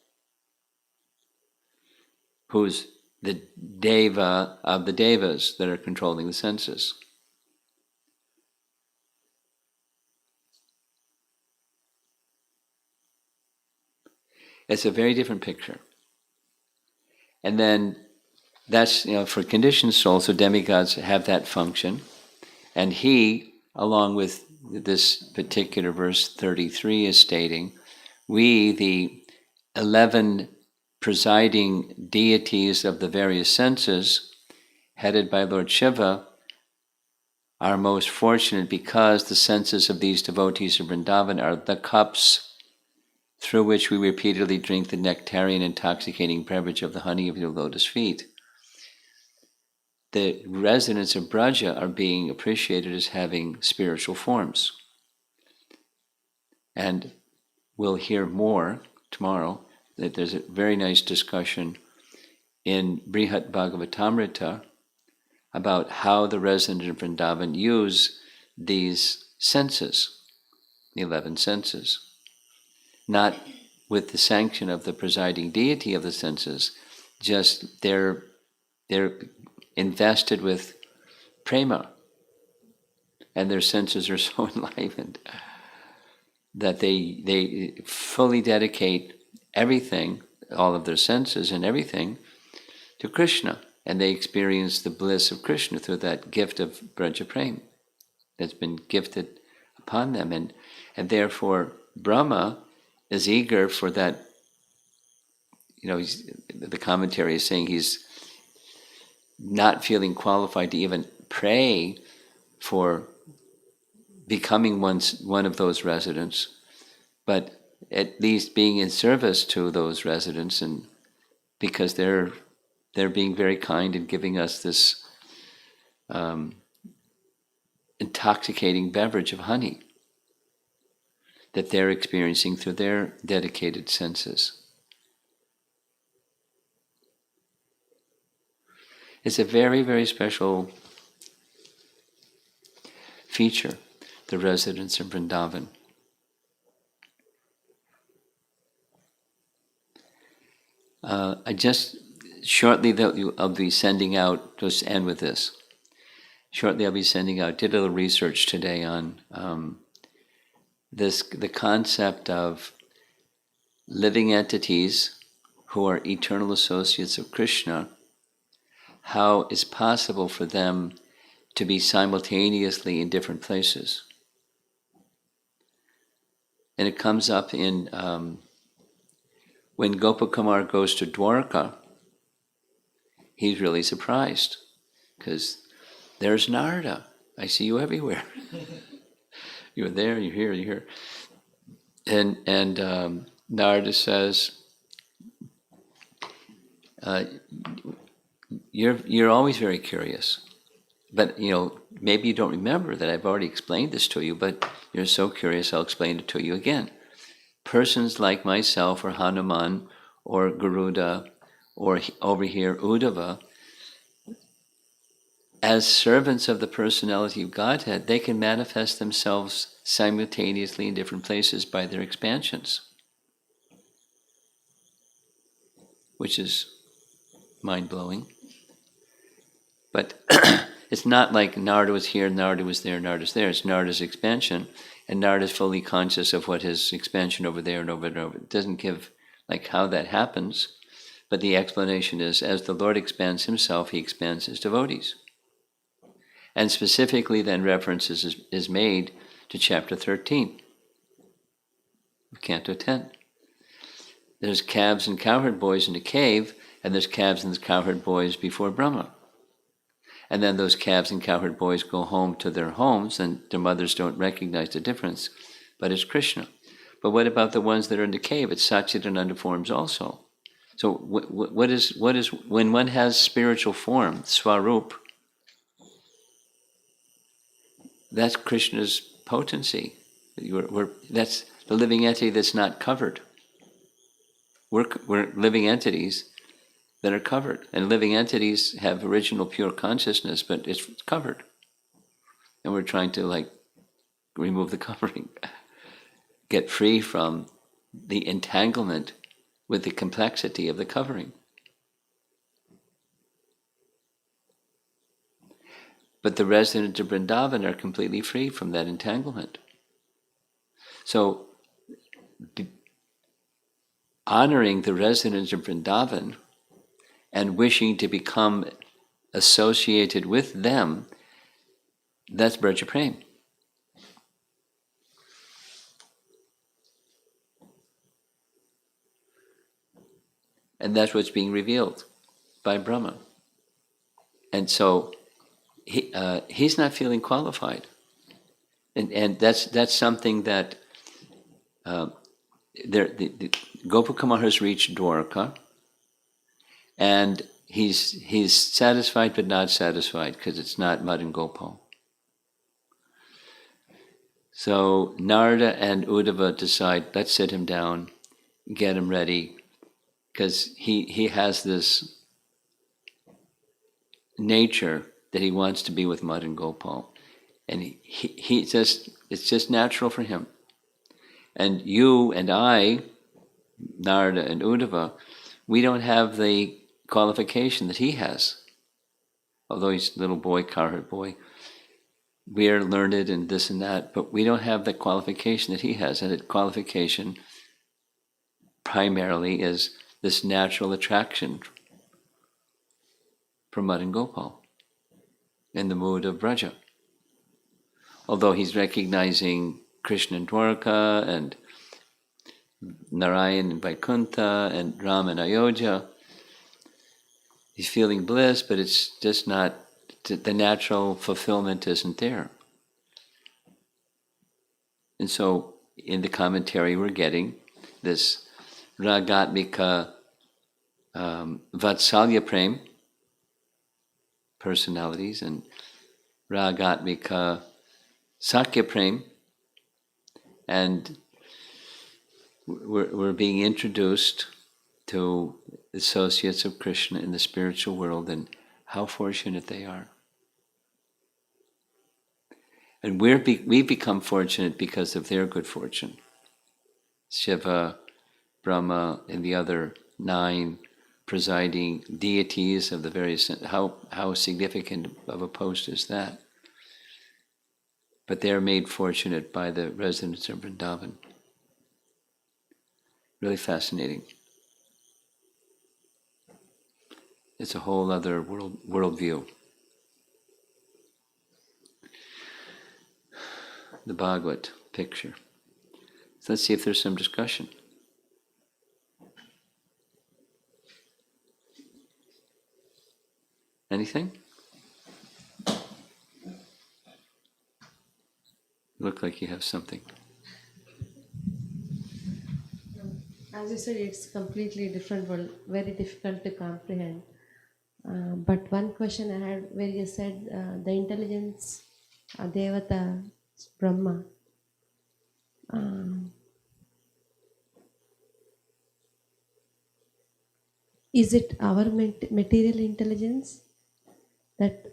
who's the Deva of the Devas that are controlling the senses. It's a very different picture. And then that's, for conditioned souls, so demigods have that function. And he, along with this particular verse 33 is stating, we, the 11 presiding deities of the various senses, headed by Lord Shiva, are most fortunate because the senses of these devotees of Vrindavan are the cups through which we repeatedly drink the nectarian intoxicating beverage of the honey of your lotus feet. The residents of Braja are being appreciated as having spiritual forms. And we'll hear more tomorrow, that there's a very nice discussion in Brihat Bhagavatamrita about how the residents of Vrindavan use these senses, the 11 senses. Not with the sanction of the presiding deity of the senses, just they're invested with prema, and their senses are so enlivened that they fully dedicate everything, all of their senses and everything, to Krishna, and they experience the bliss of Krishna through that gift of Braja Prem that's been gifted upon them, and therefore Brahma is eager for that. The commentary is saying he's not feeling qualified to even pray for becoming one of those residents, but at least being in service to those residents, and because they're being very kind and giving us this intoxicating beverage of honey that they're experiencing through their dedicated senses. It's a very, very special feature, the residents of Vrindavan. I just, shortly I'll be sending out, just end with this, shortly I'll be sending out, did a little research today on the concept of living entities who are eternal associates of Krishna, how it's possible for them to be simultaneously in different places. And it comes up in when Gopakumar goes to Dwarka, he's really surprised because there's Narada. I see you everywhere. You're there, you're here, you're here. And Narada says, you're always very curious. But, maybe you don't remember that I've already explained this to you, but you're so curious, I'll explain it to you again. Persons like myself, or Hanuman, or Garuda, or over here, Uddhava, as servants of the personality of Godhead, they can manifest themselves simultaneously in different places by their expansions, which is mind-blowing. But it's not like Narada was here, Narada was there, Narada's there. It's Narada's expansion, and Narada's fully conscious of what his expansion over there and over and over. It doesn't give how that happens, but the explanation is, as the Lord expands himself, he expands his devotees. And specifically then reference is made to chapter 13 of Canto 10. There's calves and cowherd boys in the cave, and there's calves and cowherd boys before Brahma. And then those calves and cowherd boys go home to their homes, and their mothers don't recognize the difference, but it's Krishna. But what about the ones that are in the cave? It's Satchidananda forms also. So what is when one has spiritual form, Swarup, that's Krishna's potency. That's the living entity that's not covered. We're living entities that are covered. And living entities have original pure consciousness, but it's covered. And we're trying to remove the covering, get free from the entanglement with the complexity of the covering. But the residents of Vrindavan are completely free from that entanglement. So, honoring the residents of Vrindavan and wishing to become associated with them, that's Braja Prem. And that's what's being revealed by Brahma. And so he's not feeling qualified. And that's something that the Gopakumar has reached Dwarka, and he's satisfied but not satisfied because it's not Madan Gopal. So Narada and Uddhava decide, let's sit him down, get him ready, because he has this nature that he wants to be with Madan Gopal. And it's just natural for him. And you and I, Narada and Uddhava, we don't have the qualification that he has. Although he's a little boy, cowherd boy, we are learned and this and that, but we don't have the qualification that he has. And that qualification primarily is this natural attraction for Madan Gopal in the mood of Braja. Although he's recognizing Krishna in Dwarka and Narayan in Vaikuntha and Ram in Ayodhya, he's feeling bliss, but it's just not, the natural fulfillment isn't there. And so in the commentary we're getting this Ragatmika Vatsalya Prem, personalities, and Ragatmika Sakya Prem, and we're being introduced to associates of Krishna in the spiritual world and how fortunate they are. And we've become fortunate because of their good fortune. Shiva, Brahma, and the other 9 presiding deities of the various, how significant of a post is that? But they're made fortunate by the residents of Vrindavan. Really fascinating. It's a whole other worldview. The Bhagavad picture. So let's see if there's some discussion. Anything? Look like you have something.
As you said, it's completely different world, very difficult to comprehend. But one question I had where you said the intelligence, Devata, Brahma. Is it our material intelligence that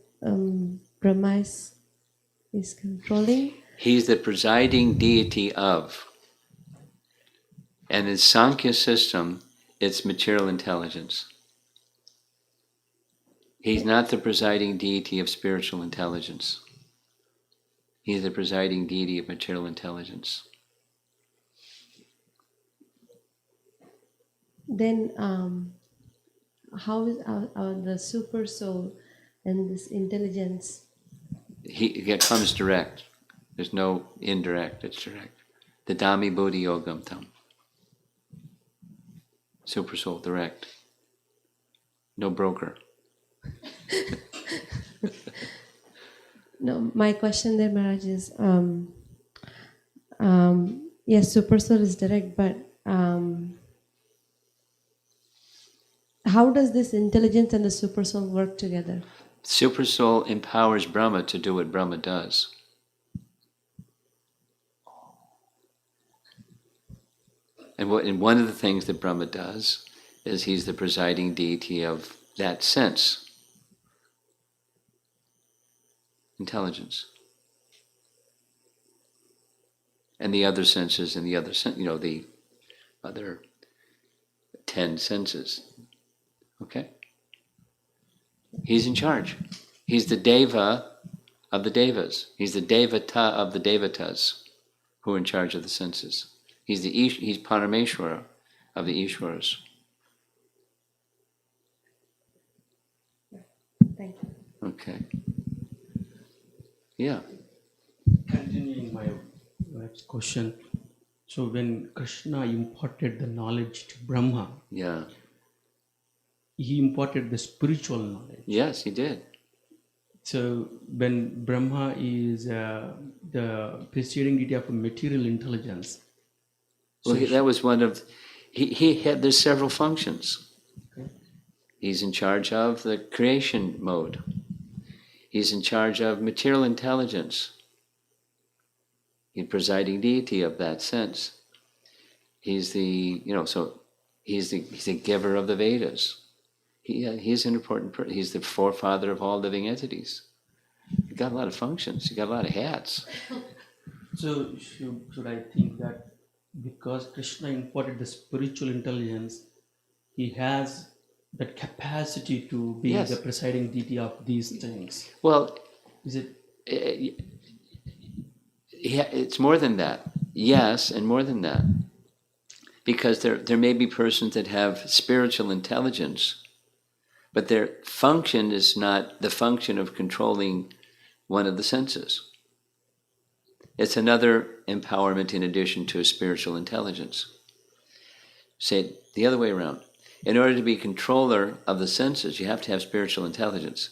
Brahma is controlling?
He's the presiding deity of. And in Sankhya system, it's material intelligence. He's not the presiding deity of spiritual intelligence. He's the presiding deity of material intelligence.
Then how is the super soul and this intelligence?
It comes direct. There's no indirect, it's direct. The Dhammi Bodhi Yogam Tam. Super soul, direct. No broker.
No, my question there, Maharaj, is yes, super soul is direct, but how does this intelligence and the super soul work together?
Super soul empowers Brahma to do what Brahma does. And one of the things that Brahma does is he's the presiding deity of that sense, intelligence. And the other senses and the other, the other 10 senses. Okay? He's in charge. He's the Deva of the Devas. He's the Devata of the Devatas who are in charge of the senses. He's Parameshwara of the Ishwaras.
Thank you.
Okay. Yeah.
Continuing my next question. So when Krishna imparted the knowledge to Brahma,
Yeah.
he imparted the spiritual knowledge.
Yes, he did.
So when Brahma is the preceding deity of material intelligence.
Well, that was one of, he had, there's several functions.
Okay.
He's in charge of the creation mode. He's in charge of material intelligence. He's presiding deity of that sense. He's the, so he's the giver of the Vedas. He's an important person. He's the forefather of all living entities. He's got a lot of functions. He's got a lot of hats.
So should I think that because Krishna imparted the spiritual intelligence, he has that capacity to be
Yes.
the presiding deity of these things?
Well,
Is it?
It's more than that. Yes, and more than that. Because there may be persons that have spiritual intelligence, but their function is not the function of controlling one of the senses. It's another empowerment in addition to a spiritual intelligence. Say it the other way around. In order to be controller of the senses, you have to have spiritual intelligence.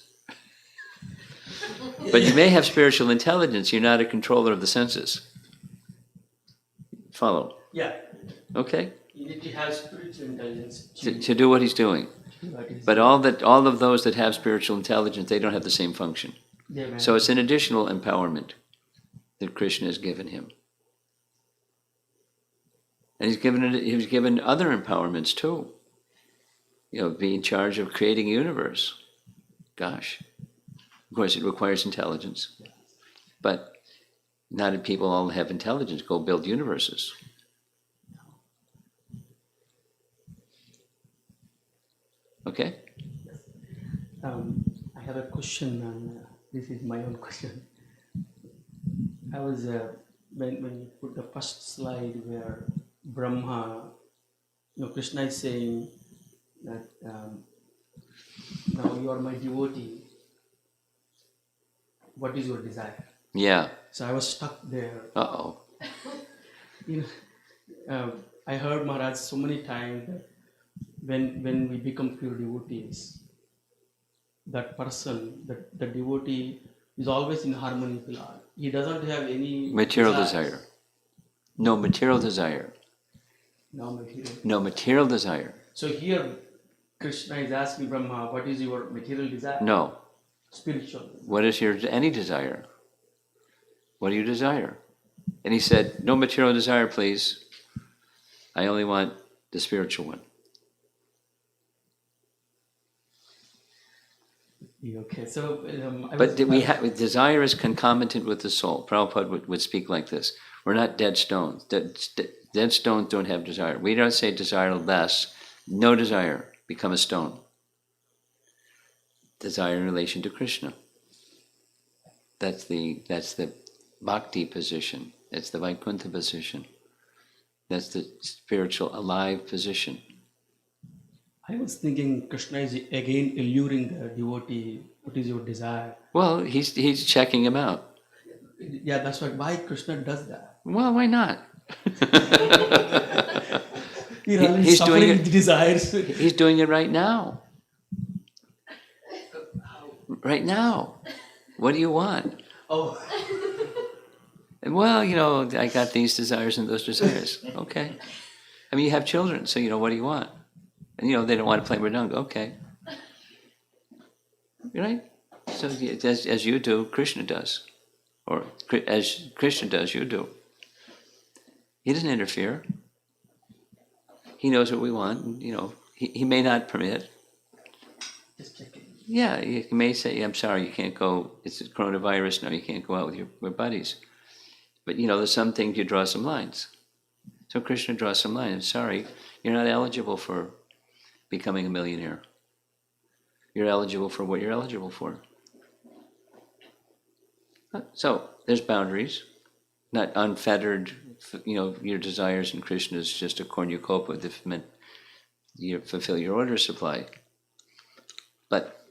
But you may have spiritual intelligence, you're not a controller of the senses. Follow?
Yeah.
Okay?
You need to have spiritual intelligence
To do what he's doing. But all of those that have spiritual intelligence, they don't have the same function.
Yeah,
So it's an additional empowerment that Krishna has given him. And he was given other empowerments too. Be in charge of creating a universe. Gosh. Of course, it requires intelligence. But not that people all have intelligence. Go build universes. Okay?
I have a question, and this is my own question. I was when you put the first slide where Brahma, Krishna is saying that now you are my devotee. What is your desire?
Yeah.
So I was stuck there.
Uh-oh.
I heard Maharaj so many times that when we become pure devotees, that person, the devotee is always in harmony with Lord. He doesn't have any
Material
desires.
desire. No material desire.
No material.
No material desire.
So here, Krishna is asking Brahma, what is your material desire?
No.
Spiritual.
What is any desire? What do you desire? And he said, no material desire, please. I only want the spiritual one.
Okay, so
desire is concomitant with the soul. Prabhupada would speak like this. We're not dead stones. Dead stones don't have desire. We don't say desire less. No desire. Become a stone. Desire in relation to Krishna. That's the bhakti position. That's the Vaikuntha position. That's the spiritual alive position.
I was thinking Krishna is again alluring the devotee. What is your desire?
Well, he's checking him out.
Yeah, that's why Krishna does that.
Well, why not?
He's doing it. Desires.
He's doing it right now. Right now. What do you want?
Oh.
Well, I got these desires and those desires. Okay. I mean, you have children, so what do you want? And they don't want to play mridanga. Okay. Right? So as you do, Krishna does. Or as Krishna does, you do. He doesn't interfere. he knows what we want. And, he may not permit.
Just checking.
Yeah, he may say, I'm sorry, you can't go. It's a coronavirus. No, you can't go out with your buddies. But, there's some things you draw some lines. So Krishna draws some lines. Sorry, you're not eligible for becoming a millionaire. You're eligible for what you're eligible for. So there's boundaries, not unfettered. Your desires in Krishna is just a cornucopia that meant you fulfill your order supply. But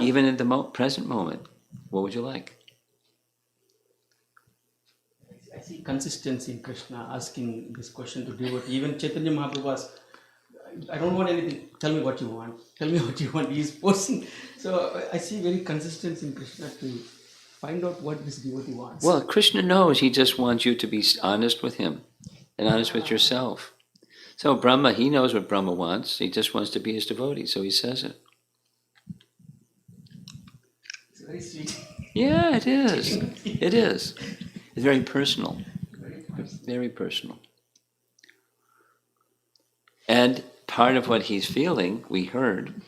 even in the present moment, what would you like?
I see consistency in Krishna asking this question to devotee. Even Chaitanya Mahaprabhu was, I don't want anything. Tell me what you want. Tell me what you want. He is forcing. So I see very consistency in Krishna to find out what this devotee wants.
Well, Krishna knows he just wants you to be honest with him and honest with yourself. So Brahma, he knows what Brahma wants. He just wants to be his devotee, so he says it.
It's very sweet.
Yeah, it is. It is. It's very personal. Very personal. And part of what he's feeling, we heard,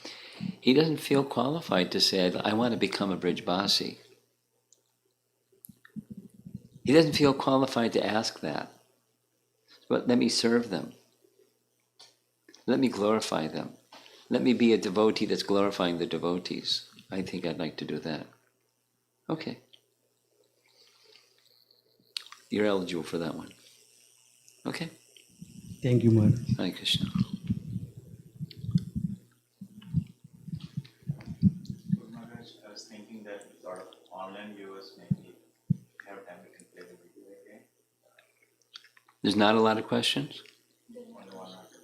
he doesn't feel qualified to say, I want to become a Brijbasi. He doesn't feel qualified to ask that. But let me serve them. Let me glorify them. Let me be a devotee that's glorifying the devotees. I think I'd like to do that. Okay. You're eligible for that one. Okay.
Thank you, Maharaj.
Hare Krishna.
Maharaj, I was thinking that sort of online viewers maybe have time we can play the video again.
There's not a lot of questions?
Only one or two.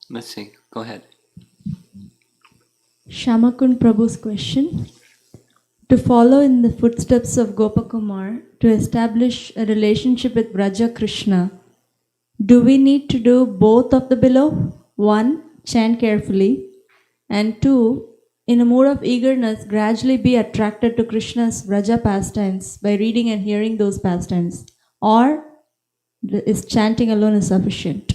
Let's see. Go ahead.
Shamakun Prabhu's question. To follow in the footsteps of Gopakumar, to establish a relationship with Braja Krishna, do we need to do both of the below? 1. Chant carefully. And 2. In a mood of eagerness, gradually be attracted to Krishna's Braja pastimes by reading and hearing those pastimes. Or is chanting alone sufficient?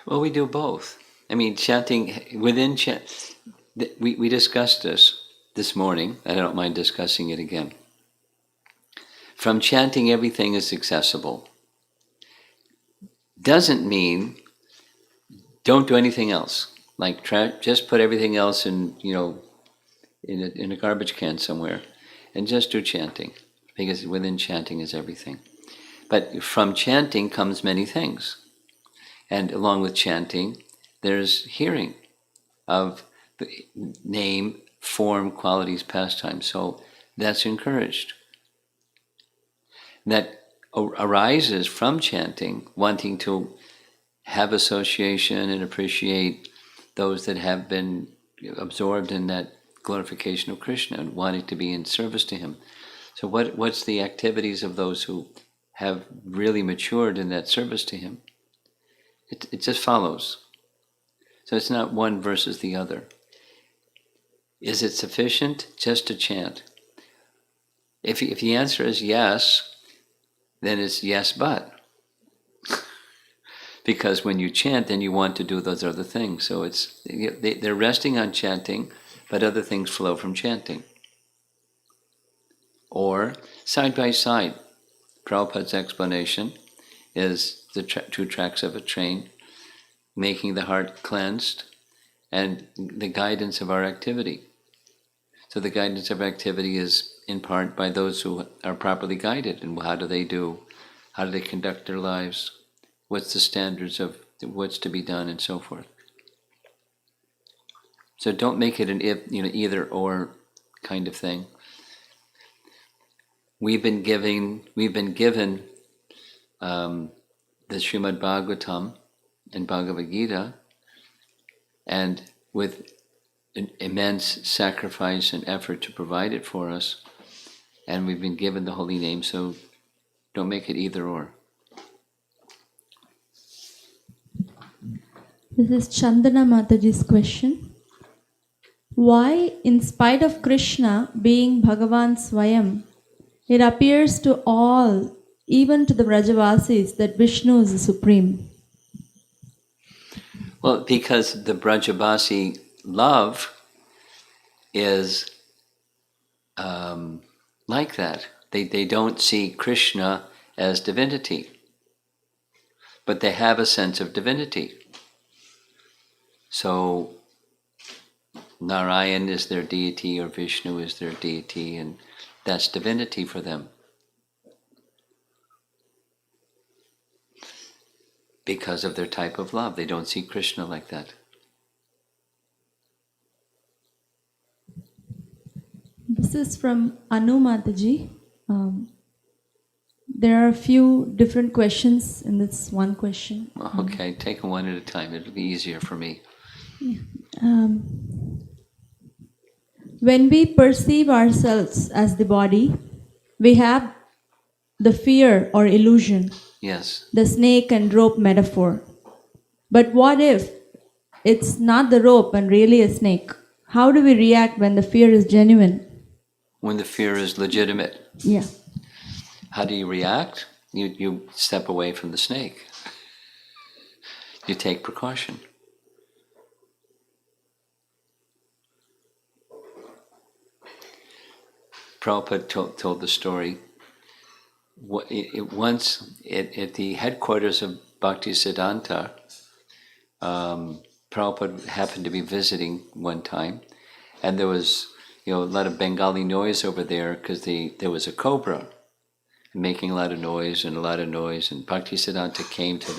Well, we do both. I mean, chanting within chant. We discussed this morning. I don't mind discussing it again. From chanting, everything is accessible. Doesn't mean don't do anything else. Like just put everything else in a garbage can somewhere, and just do chanting, because within chanting is everything. But from chanting comes many things, and along with chanting, there's hearing of the name, form, qualities, pastime. So that's encouraged. That arises from chanting, wanting to have association and appreciate those that have been absorbed in that glorification of Krishna and wanting to be in service to him. So what's the activities of those who have really matured in that service to him? It just follows. So it's not one versus the other. Is it sufficient just to chant? If the answer is yes, then it's yes, but. Because when you chant, then you want to do those other things. So they're resting on chanting, but other things flow from chanting. Or side by side, Prabhupada's explanation is the two tracks of a train, making the heart cleansed, and the guidance of our activity. So the guidance of activity is in part by those who are properly guided. And how do they conduct their lives? What's the standards of what's to be done, and so forth. So don't make it an either or kind of thing. We've been given the Srimad Bhagavatam and Bhagavad Gita, and with an immense sacrifice and effort to provide it for us, and we've been given the holy name, so don't make it either or.
This is Chandana Mataji's question. Why, in spite of Krishna being Bhagavan Swayam, It appears to all, even to the Brajavasis, that Vishnu is the supreme.
Well, because the Brajabasi love is like that. They don't see Krishna as divinity, but they have a sense of divinity. So Narayan is their deity, or Vishnu is their deity, and that's divinity for them. Because of their type of love. They don't see Krishna like that.
This is from Anu Mataji. There are a few different questions in this one question.
Okay, take them one at a time. It'll be easier for me.
When we perceive ourselves as the body, we have the fear or illusion,
Yes.
the snake and rope metaphor. But what if it's not the rope and really a snake? How do we react when the fear is genuine?
When the fear is legitimate.
Yeah.
How do you react? You step away from the snake. You take precaution. Prabhupada told the story. Once at the headquarters of Bhaktisiddhanta, Prabhupada happened to be visiting one time, and there was a lot of Bengali noise over there because there was a cobra making a lot of noise, and Bhaktisiddhanta came to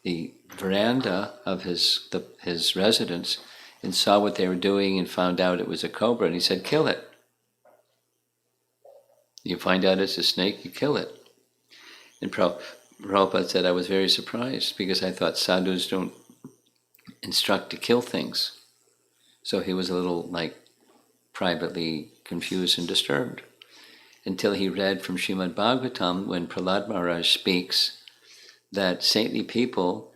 the veranda of his residence and saw what they were doing and found out it was a cobra, and he said, "Kill it. You find out it's a snake, you kill it." And Prabhupada said, "I was very surprised because I thought sadhus don't instruct to kill things." So he was a little privately confused and disturbed until he read from Srimad Bhagavatam when Prahlad Maharaj speaks that saintly people,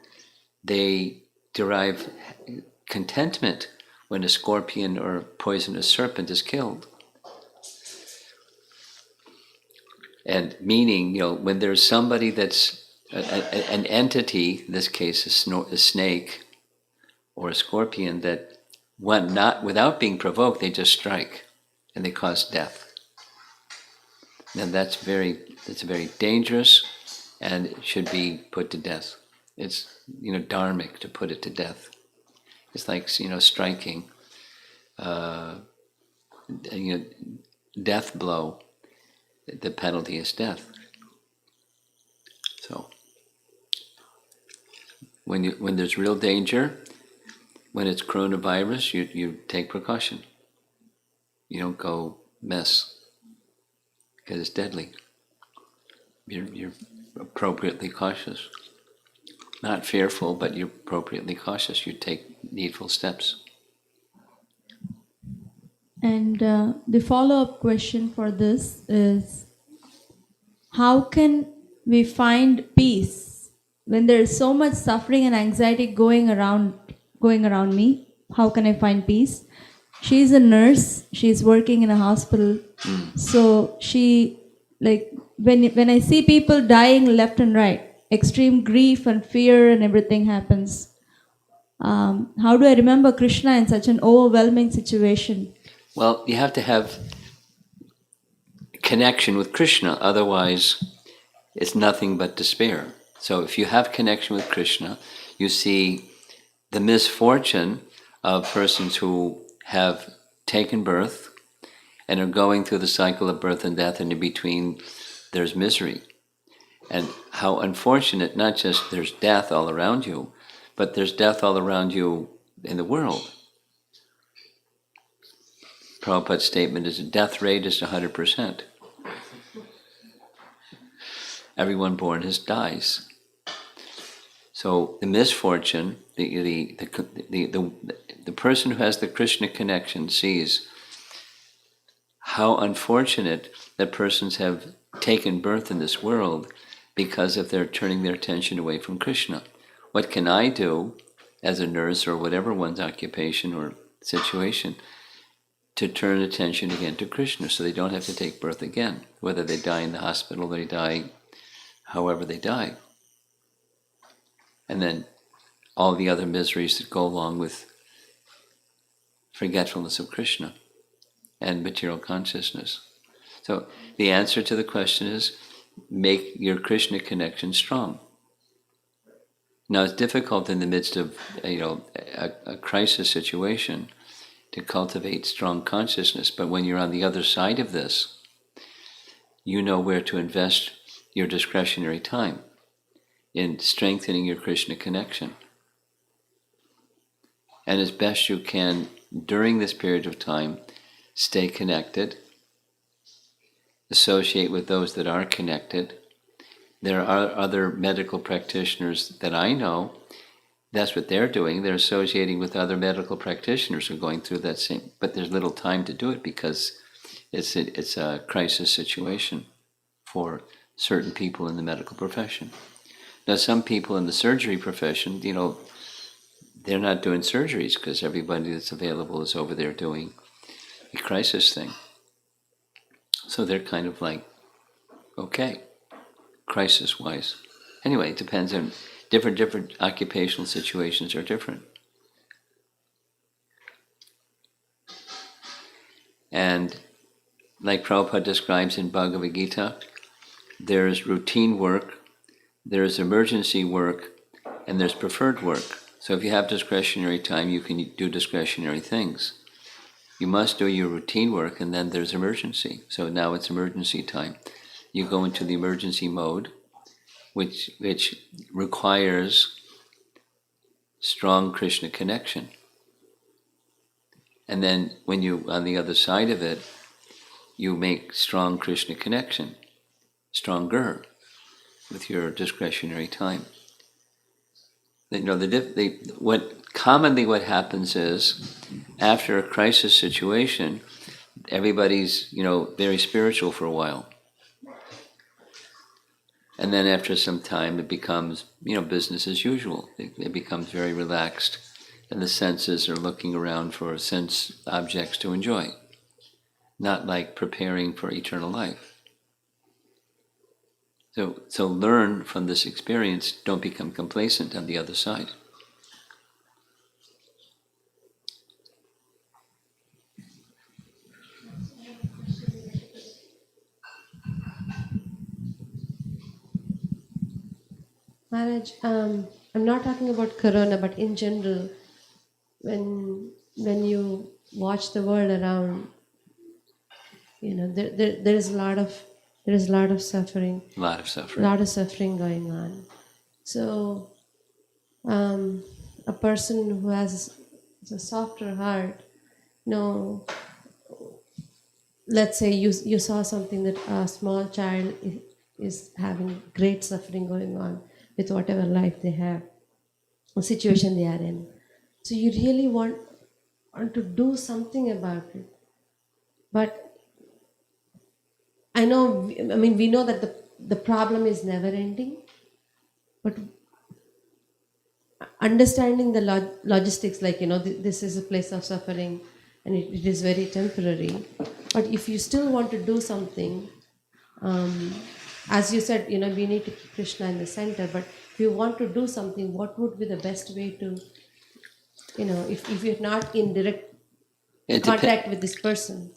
they derive contentment when a scorpion or poisonous serpent is killed. And meaning, when there's somebody that's an entity, in this case a snake or a scorpion, that not without being provoked, they just strike and they cause death. And that's very dangerous, and it should be put to death. It's dharmic to put it to death. It's like striking, death blow. The penalty is death. So when there's real danger, when it's coronavirus, you take precaution. You don't go mess because it's deadly. You're appropriately cautious. Not fearful, but you're appropriately cautious. You take needful steps.
And the follow-up question for this is, how can we find peace when there is so much suffering and anxiety going around me? How can I find peace? She's a nurse. She's working in a hospital. So she, when I see people dying left and right, extreme grief and fear and everything happens. How do I remember Krishna in such an overwhelming situation?
Well, you have to have connection with Krishna, otherwise it's nothing but despair. So if you have connection with Krishna, you see the misfortune of persons who have taken birth and are going through the cycle of birth and death, and in between there's misery. And how unfortunate, not just there's death all around you, but there's death all around you in the world. Prabhupada's statement is the death rate is 100%. Everyone born dies. So the misfortune, the person who has the Krishna connection sees how unfortunate that persons have taken birth in this world because of their turning their attention away from Krishna. What can I do as a nurse or whatever one's occupation or situation to turn attention again to Krishna, so they don't have to take birth again, whether they die in the hospital, they die however they die. And then all the other miseries that go along with forgetfulness of Krishna and material consciousness. So the answer to the question is, make your Krishna connection strong. Now it's difficult in the midst of a crisis situation to cultivate strong consciousness, but when you're on the other side of this, you know where to invest your discretionary time in strengthening your Krishna connection. And as best you can during this period of time, stay connected, associate with those that are connected. There are other medical practitioners that I know, that's what they're doing. They're associating with other medical practitioners who are going through that same, but there's little time to do it because it's a crisis situation for certain people in the medical profession. Now, some people in the surgery profession, they're not doing surgeries because everybody that's available is over there doing a crisis thing. So they're kind of like, okay, crisis-wise. Anyway, it depends on different occupational situations are different. And like Prabhupada describes in Bhagavad Gita, there's routine work, there's emergency work, and there's preferred work. So if you have discretionary time, you can do discretionary things. You must do your routine work, and then there's emergency. So now it's emergency time. You go into the emergency mode, which requires strong Krishna connection. And then when you, on the other side of it, you make strong Krishna connection, stronger with your discretionary time. What happens is, after a crisis situation, everybody's, very spiritual for a while. And then after some time, it becomes, business as usual. It becomes very relaxed, and the senses are looking around for sense objects to enjoy, not like preparing for eternal life. So learn from this experience, don't become complacent on the other side.
Maharaj, I'm not talking about Corona, but in general, when you watch the world around, there is a lot of suffering.
A lot of suffering.
A lot of suffering going on. So, a person who has a softer heart, let's say you saw something that a small child is having great suffering going on with whatever life they have, or situation they are in. So you really want to do something about it. But we know that the problem is never ending, but understanding the logistics, this is a place of suffering and it is very temporary. But if you still want to do something, as you said, we need to keep Krishna in the center, but if you want to do something, what would be the best way to, if you're not in direct contact with this person?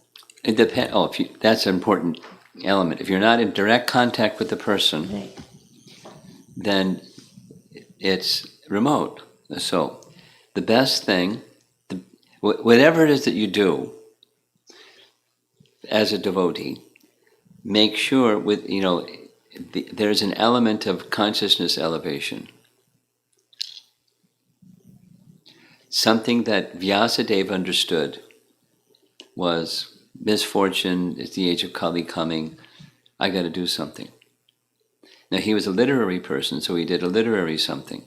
It depends. That's an important element. If you're not in direct contact with the person,
Right.
then it's remote. So the best thing, whatever it is that you do as a devotee, make sure there's an element of consciousness elevation. Something that Vyasadeva understood was, misfortune is the age of Kali coming, I got to do something. Now he was a literary person, so he did a literary something.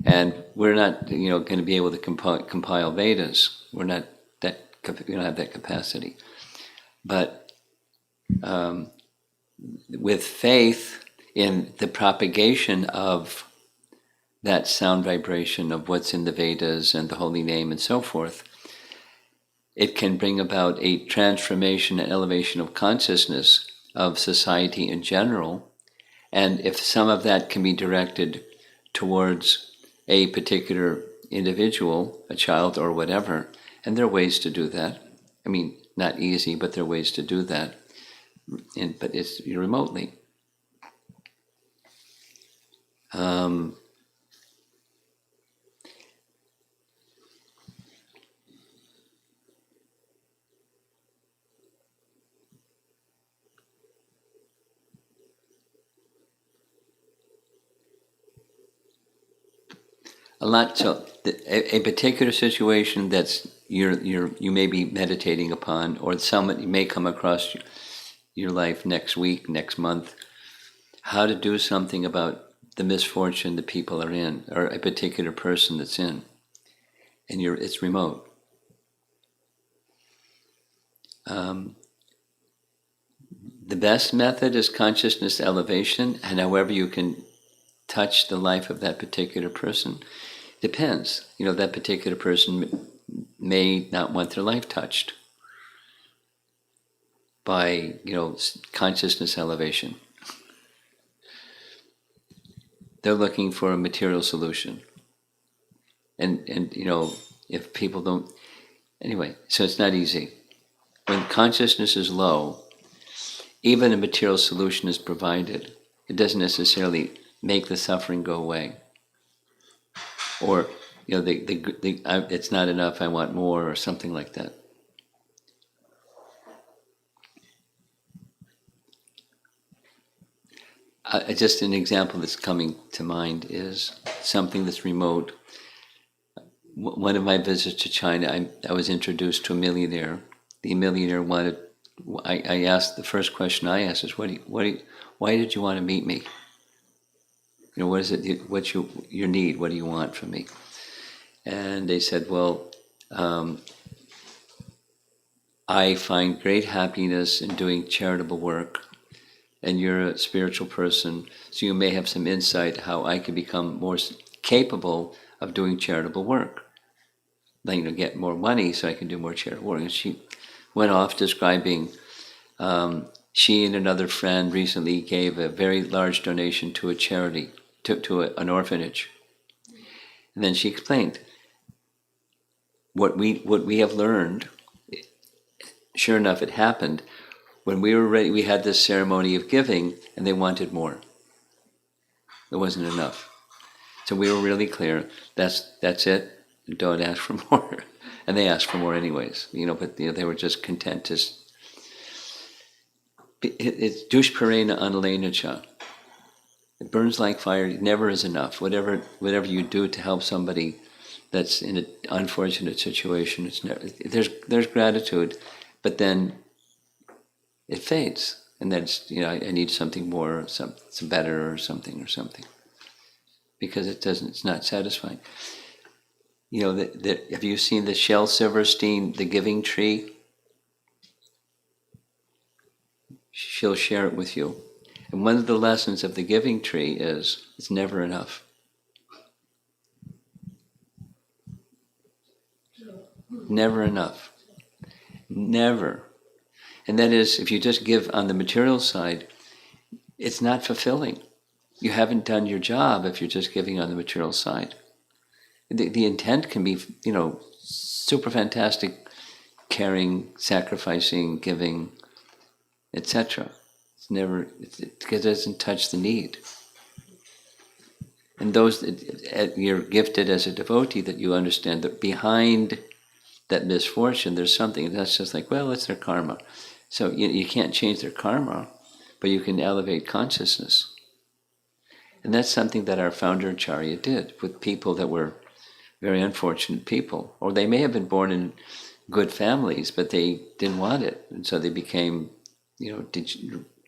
And we're not, going to be able to compile Vedas. We don't have that capacity. But with faith in the propagation of that sound vibration of what's in the Vedas and the holy name and so forth, it can bring about a transformation and elevation of consciousness of society in general. And if some of that can be directed towards a particular individual, a child or whatever, and there are ways to do that. I mean, not easy, but there are ways to do that. But it's remotely. So a particular situation that's you may be meditating upon, or someone you may come across your life next week, next month, how to do something about the misfortune the people are in, or a particular person that's in, and it's remote. The best method is consciousness elevation, and however you can touch the life of that particular person depends. That particular person may not want their life touched by consciousness elevation. They're looking for a material solution, and if people don't, anyway, so it's not easy. When consciousness is low, even a material solution is provided, it doesn't necessarily make the suffering go away. Or, it's not enough, I want more, or something like that. Just an example that's coming to mind is something that's remote. One of my visits to China, I was introduced to a millionaire. The millionaire wanted, I asked, the first question I asked is, why did you want to meet me? What is it, what's your need? What do you want from me? And they said, well, I find great happiness in doing charitable work, and you're a spiritual person, so you may have some insight how I could become more capable of doing charitable work. Like, get more money so I can do more charitable work. And she went off describing she and another friend recently gave a very large donation to a charity, to an orphanage. And then she explained what we have learned. Sure enough, it happened. When we were ready, we had this ceremony of giving, and they wanted more. It wasn't enough. So we were really clear, that's it, don't ask for more. And they asked for more anyways, but they were just content to... It's dushparena analenacha. It burns like fire, it never is enough. Whatever you do to help somebody that's in an unfortunate situation, it's never, there's gratitude, but then it fades, and that's I need something more, some better, or something, because it's not satisfying. Have you seen the Shel Silverstein, The Giving Tree? She'll share it with you. And one of the lessons of the Giving Tree is it's never enough. Never enough. Never. And that is, if you just give on the material side, it's not fulfilling. You haven't done your job if you're just giving on the material side. The intent can be, super fantastic, caring, sacrificing, giving, etc. It's never, because it doesn't touch the need. And you're gifted as a devotee that you understand that behind that misfortune, there's something that's just like, well, it's their karma. So you can't change their karma, but you can elevate consciousness. And that's something that our founder Acharya did with people that were very unfortunate people. Or they may have been born in good families, but they didn't want it. And so they became,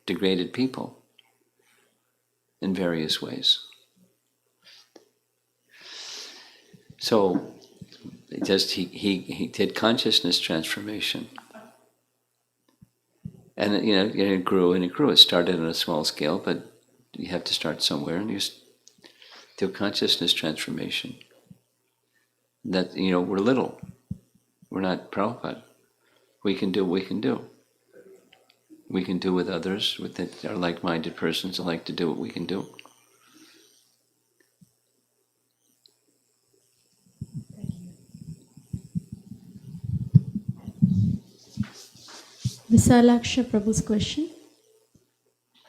degraded people in various ways. So he did consciousness transformation. And it grew and it grew. It started on a small scale, but you have to start somewhere, and you do consciousness transformation. That we're little. We're not Prabhupada. we can do what we can do. We can do with others, with our like-minded persons who like to do what we can do.
Visalaksha Prabhu's question.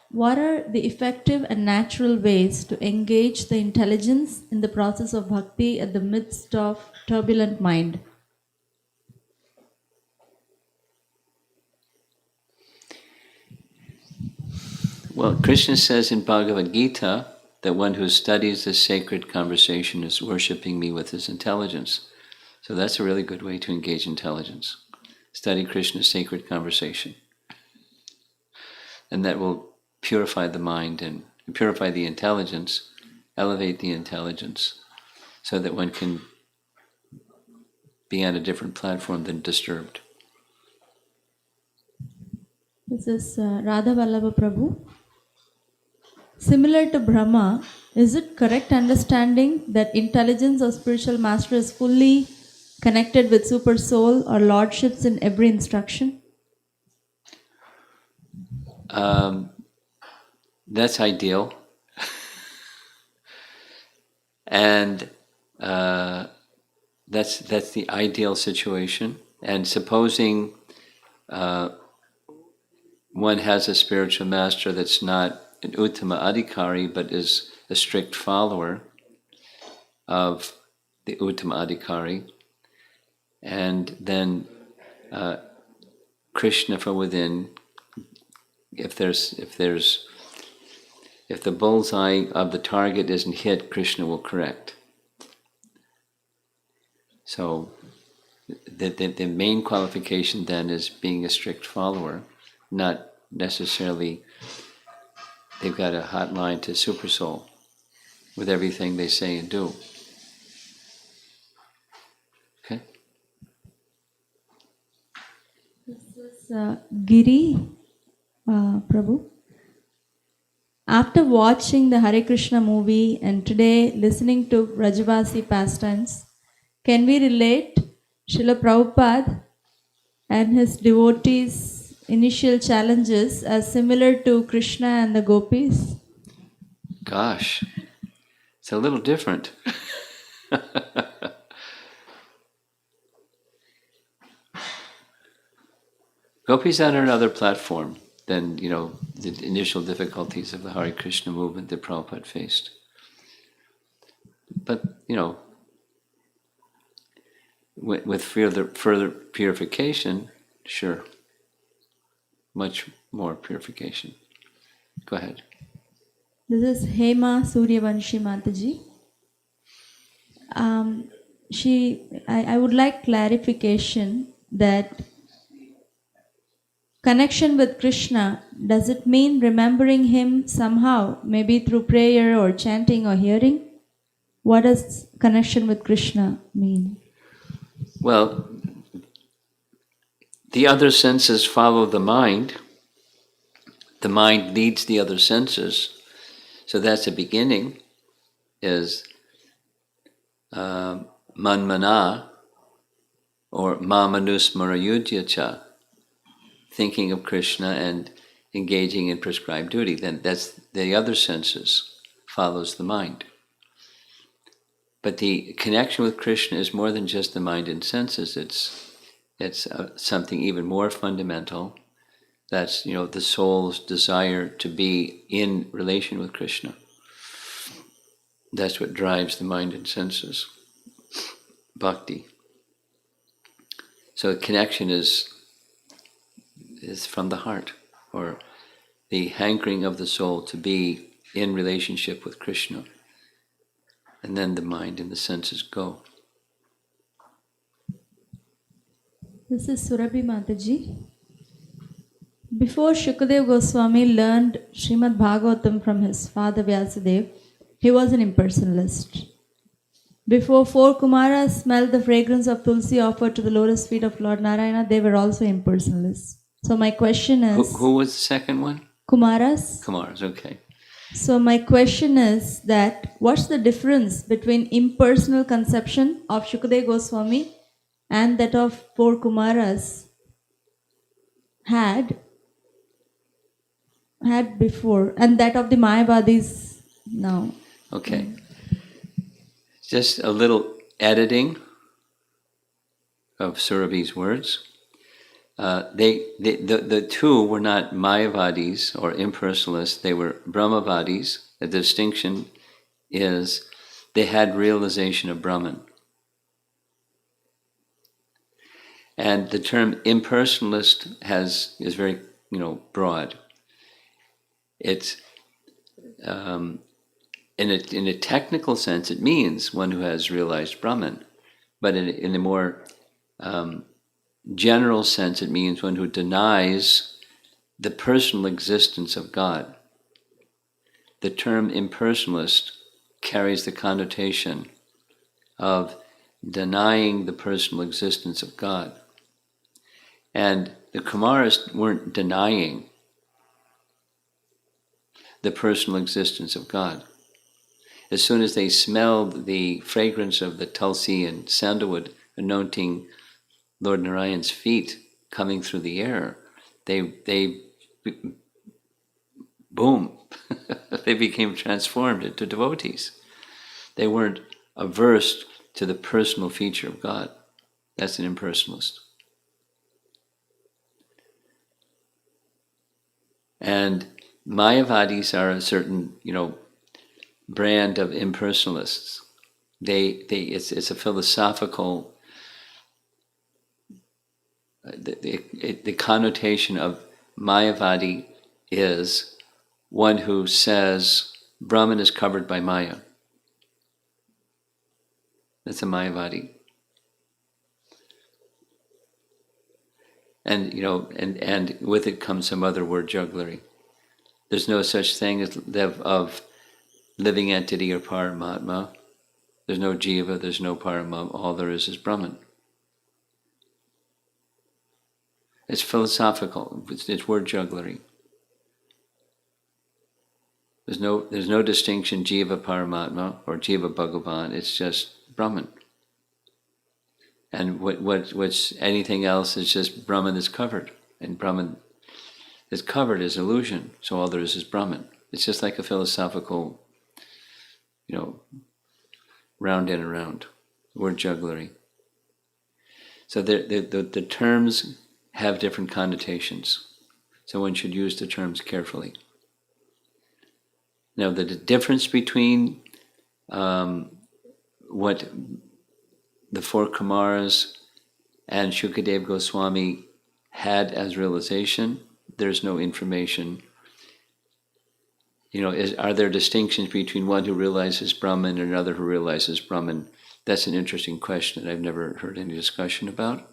What are the effective and natural ways to engage the intelligence in the process of bhakti at the midst of turbulent mind?
Well, Krishna says in Bhagavad Gita that one who studies this sacred conversation is worshipping me with his intelligence. So that's a really good way to engage intelligence. Study Krishna's sacred conversation. And that will purify the mind and purify the intelligence, elevate the intelligence, so that one can be on a different platform than disturbed.
This is Radha Vallabha Prabhu. Similar to Brahma, is it correct understanding that intelligence of spiritual master is fully connected with super soul or lordships in every instruction?
That's ideal. And that's the ideal situation. And supposing one has a spiritual master that's not an Uttama Adhikari, but is a strict follower of the Uttama Adhikari, and then Krishna from within, if the bullseye of the target isn't hit, Krishna will correct. So the main qualification then is being a strict follower, not necessarily they've got a hot line to Super Soul with everything they say and do. Okay?
This is Giri Prabhu. After watching the Hare Krishna movie and today listening to Rajavasi pastimes, can we relate Srila Prabhupada and his devotees' initial challenges as similar to Krishna and the gopis?
Gosh, it's a little different. Gopis are on another platform than, the initial difficulties of the Hare Krishna movement that Prabhupada faced. But, with further purification, sure. Much more purification. Go ahead.
This is Hema Suryavanshi Mataji. I would like clarification that connection with Krishna, does it mean remembering him somehow, maybe through prayer or chanting or hearing? What does connection with Krishna mean?
Well, the other senses follow the mind. The mind leads the other senses. So that's the beginning, is manmana, or mamanusmarayudhyacha, thinking of Krishna and engaging in prescribed duty. Then that's the other senses follows the mind. But the connection with Krishna is more than just the mind and senses. It's something even more fundamental. That's, the soul's desire to be in relation with Krishna. That's what drives the mind and senses. Bhakti. So connection is from the heart, or the hankering of the soul to be in relationship with Krishna. And then the mind and the senses go.
This is Surabhi Mataji. Before Shukadeva Goswami learned Srimad Bhagavatam from his father Vyasadeva, he was an impersonalist. Before 4 Kumaras smelled the fragrance of Tulsi offered to the lotus feet of Lord Narayana, they were also impersonalists. So my question is...
Who was the second one?
Kumaras.
Kumaras, okay.
So my question is that what's the difference between impersonal conception of Shukadeva Goswami and that of 4 Kumaras? had before, and that of the Mayavadis now.
Okay. Just a little editing of Surabhi's words. The two were not Mayavadis or impersonalists, they were Brahmavadis. The distinction is they had realization of Brahman. And the term impersonalist is very, broad. It's in a technical sense, it means one who has realized Brahman, but in a more general sense, it means one who denies the personal existence of God. The term impersonalist carries the connotation of denying the personal existence of God. And the Kumaras weren't denying the personal existence of God. As soon as they smelled the fragrance of the tulsi and sandalwood anointing Lord Narayan's feet coming through the air, they boom, they became transformed into devotees. They weren't averse to the personal feature of God. That's an impersonalist. And Mayavadis are a certain, brand of impersonalists. It's a philosophical. The connotation of Mayavadi is one who says Brahman is covered by Maya. That's a Mayavadi. And and with it comes some other word jugglery. There's no such thing as of living entity or Paramatma. There's no Jiva, there's no Paramatma. All there is Brahman. It's philosophical. It's word jugglery. There's no distinction Jiva Paramatma or Jiva Bhagavan. It's just Brahman. And what's anything else is just Brahman is covered, and Brahman is covered as illusion. So all there is Brahman. It's just like a philosophical, round and around, word jugglery. So the terms have different connotations. So one should use the terms carefully. Now the difference between what the four Kumaras and Shukadev Goswami had as realization, there's no information. Are there distinctions between one who realizes Brahman and another who realizes Brahman? That's an interesting question that I've never heard any discussion about.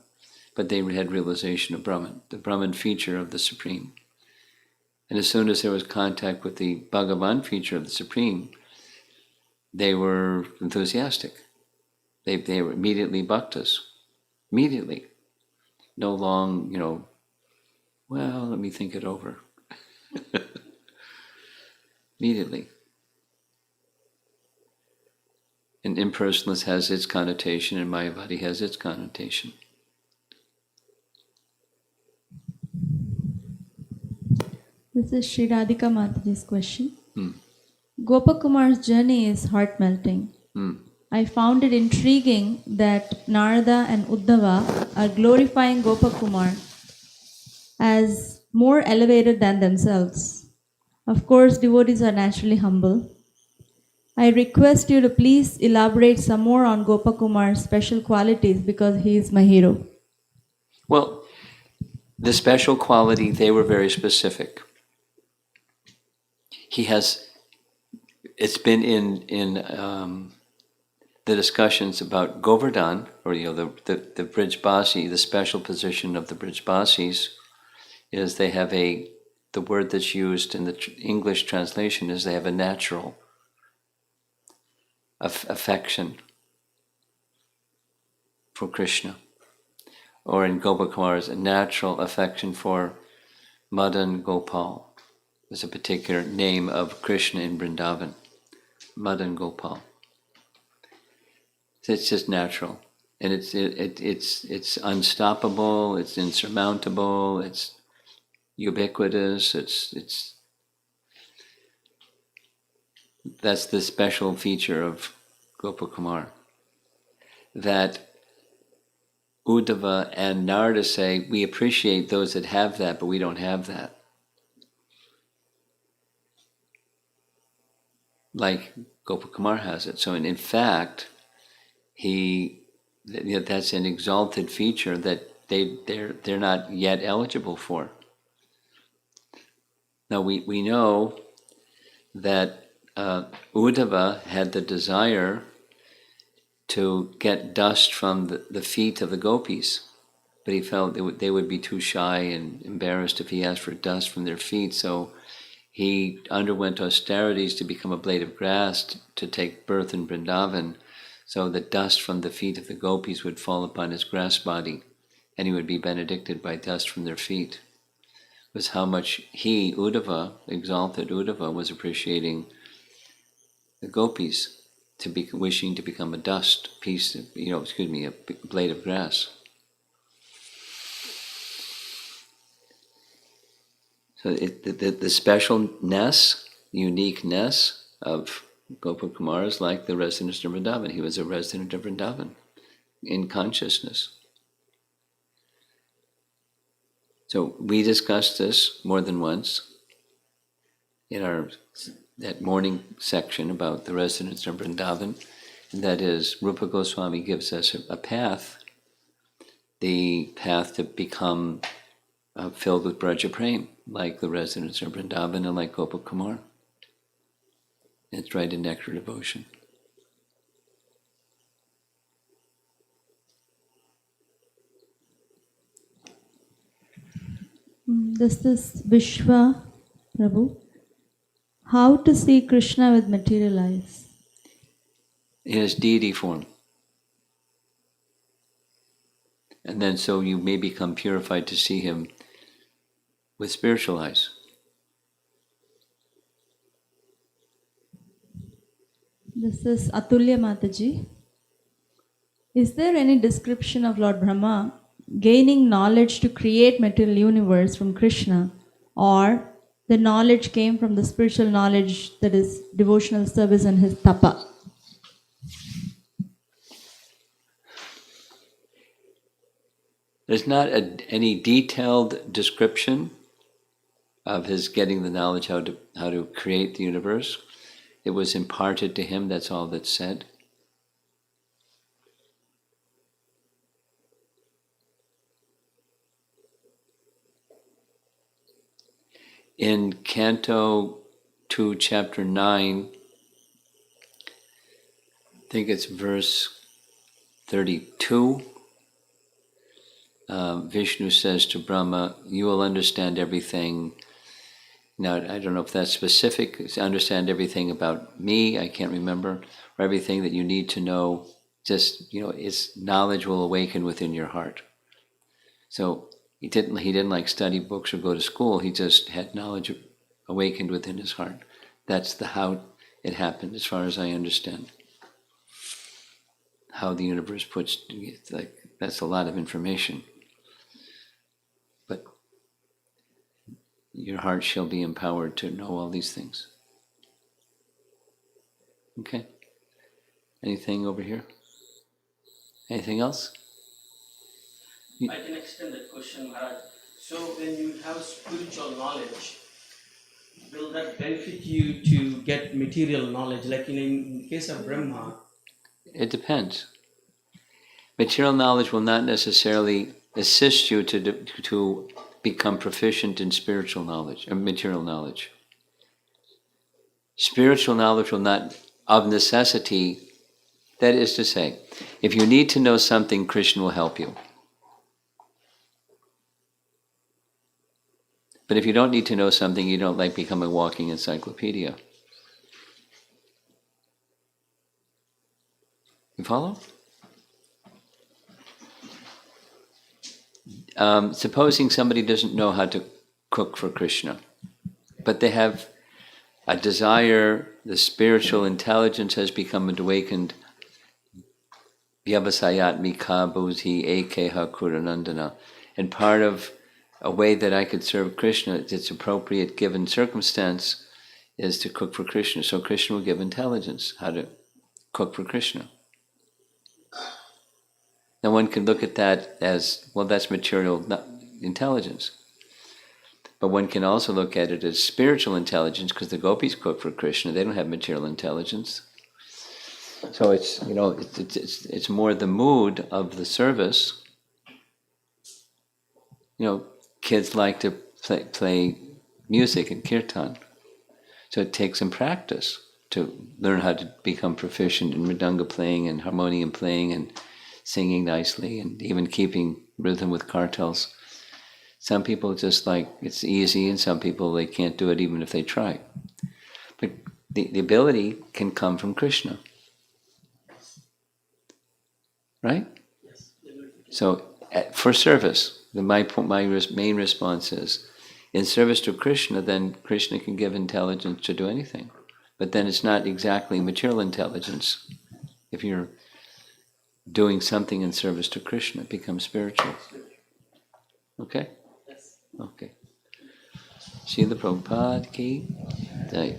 But they had realization of Brahman, the Brahman feature of the Supreme. And as soon as there was contact with the Bhagavan feature of the Supreme, they were enthusiastic. They were immediately bhaktas. Immediately. No long, well, let me think it over. Immediately. And impersonalist has its connotation and Mayavadi has its connotation.
This is Sri Radhika Mataji's question. Gopakumar's journey is heart-melting. I found it intriguing that Narada and Uddhava are glorifying Gopakumar as more elevated than themselves. Of course, devotees are naturally humble. I request you to please elaborate some more on Gopakumar's special qualities because he is my hero.
Well, the special quality, they were very specific. It's been in the discussions about Govardhan, or the Brijbasi, the special position of the Brijbasis is they have the word that's used in the English translation is they have a natural affection for Krishna. Or in Gopakumar's, a natural affection for Madan Gopal. There's a particular name of Krishna in Vrindavan, Madan Gopal. So it's just natural, and it's unstoppable. It's insurmountable. ubiquitous. That's the special feature of Gopakumar, that Uddhava and Narada say, we appreciate those that have that, but we don't have that. Like Gopakumar has it. So in fact, that's an exalted feature that they're not yet eligible for. Now we know that Uddhava had the desire to get dust from the feet of the gopis, but he felt they would be too shy and embarrassed if he asked for dust from their feet, so he underwent austerities to become a blade of grass to take birth in Vrindavan, so the dust from the feet of the gopis would fall upon his grass body, and he would be benedicted by dust from their feet. It was how much he, Uddhava, exalted Uddhava, was appreciating the gopis, wishing to become a dust piece, a blade of grass. So the specialness, uniqueness of Gopakumar is like the resident of Vrindavan. He was a resident of Vrindavan in consciousness. So we discussed this more than once in that morning section about the residents of Vrindavan, and that is, Rupa Goswami gives us a path, the path to become filled with Braja Prem, like the residents of Vrindavan and like Gopakumar. It's right in Nectar Devotion.
This is Vishwa Prabhu. How to see Krishna with material eyes?
In his deity form. And then so you may become purified to see him with spiritual eyes.
This is Atulya Mataji. Is there any description of Lord Brahma gaining knowledge to create material universe from Krishna, or the knowledge came from the spiritual knowledge, that is devotional service and his tapa?
There's not any detailed description of his getting the knowledge how to create the universe. It was imparted to him, that's all that's said. In Canto 2, Chapter 9, I think it's verse 32, Vishnu says to Brahma, you will understand everything. Now, I don't know if that's specific, understand everything about me, I can't remember, or everything that you need to know, just, its knowledge will awaken within your heart. So he didn't like study books or go to school, he just had knowledge awakened within his heart. That's how it happened, as far as I understand. How the universe that's a lot of information. But your heart shall be empowered to know all these things. Okay? Anything over here? Anything else?
I can extend that question, Maharaj. So when you have spiritual knowledge, will that benefit you to get material knowledge? Like in case of Brahma?
It depends. Material knowledge will not necessarily assist you to become proficient in spiritual knowledge, or material knowledge. Spiritual knowledge will not, of necessity, that is to say, if you need to know something, Krishna will help you. But if you don't need to know something, you don't like become a walking encyclopedia. You follow? Supposing somebody doesn't know how to cook for Krishna, but they have a desire, the spiritual intelligence has become awakened, vyavasayat mika buddhi ekeha kuranandana, and part of a way that I could serve Krishna that's appropriate given circumstance is to cook for Krishna. So Krishna will give intelligence how to cook for Krishna. Now one can look at that as, well, that's material intelligence. But one can also look at it as spiritual intelligence, because the gopis cook for Krishna. They don't have material intelligence. So it's, you know, it's more the mood of the service. You know, kids like to play music and kirtan. So it takes some practice to learn how to become proficient in mridanga playing and harmonium playing and singing nicely and even keeping rhythm with kartals. Some people just like it's easy, and some people they can't do it even if they try. But the ability can come from Krishna. Right? So for service, my main response is, in service to Krishna, then Krishna can give intelligence to do anything. But then it's not exactly material intelligence. If you're doing something in service to Krishna, it becomes spiritual. Okay? Okay. Srila Prabhupada ki jai.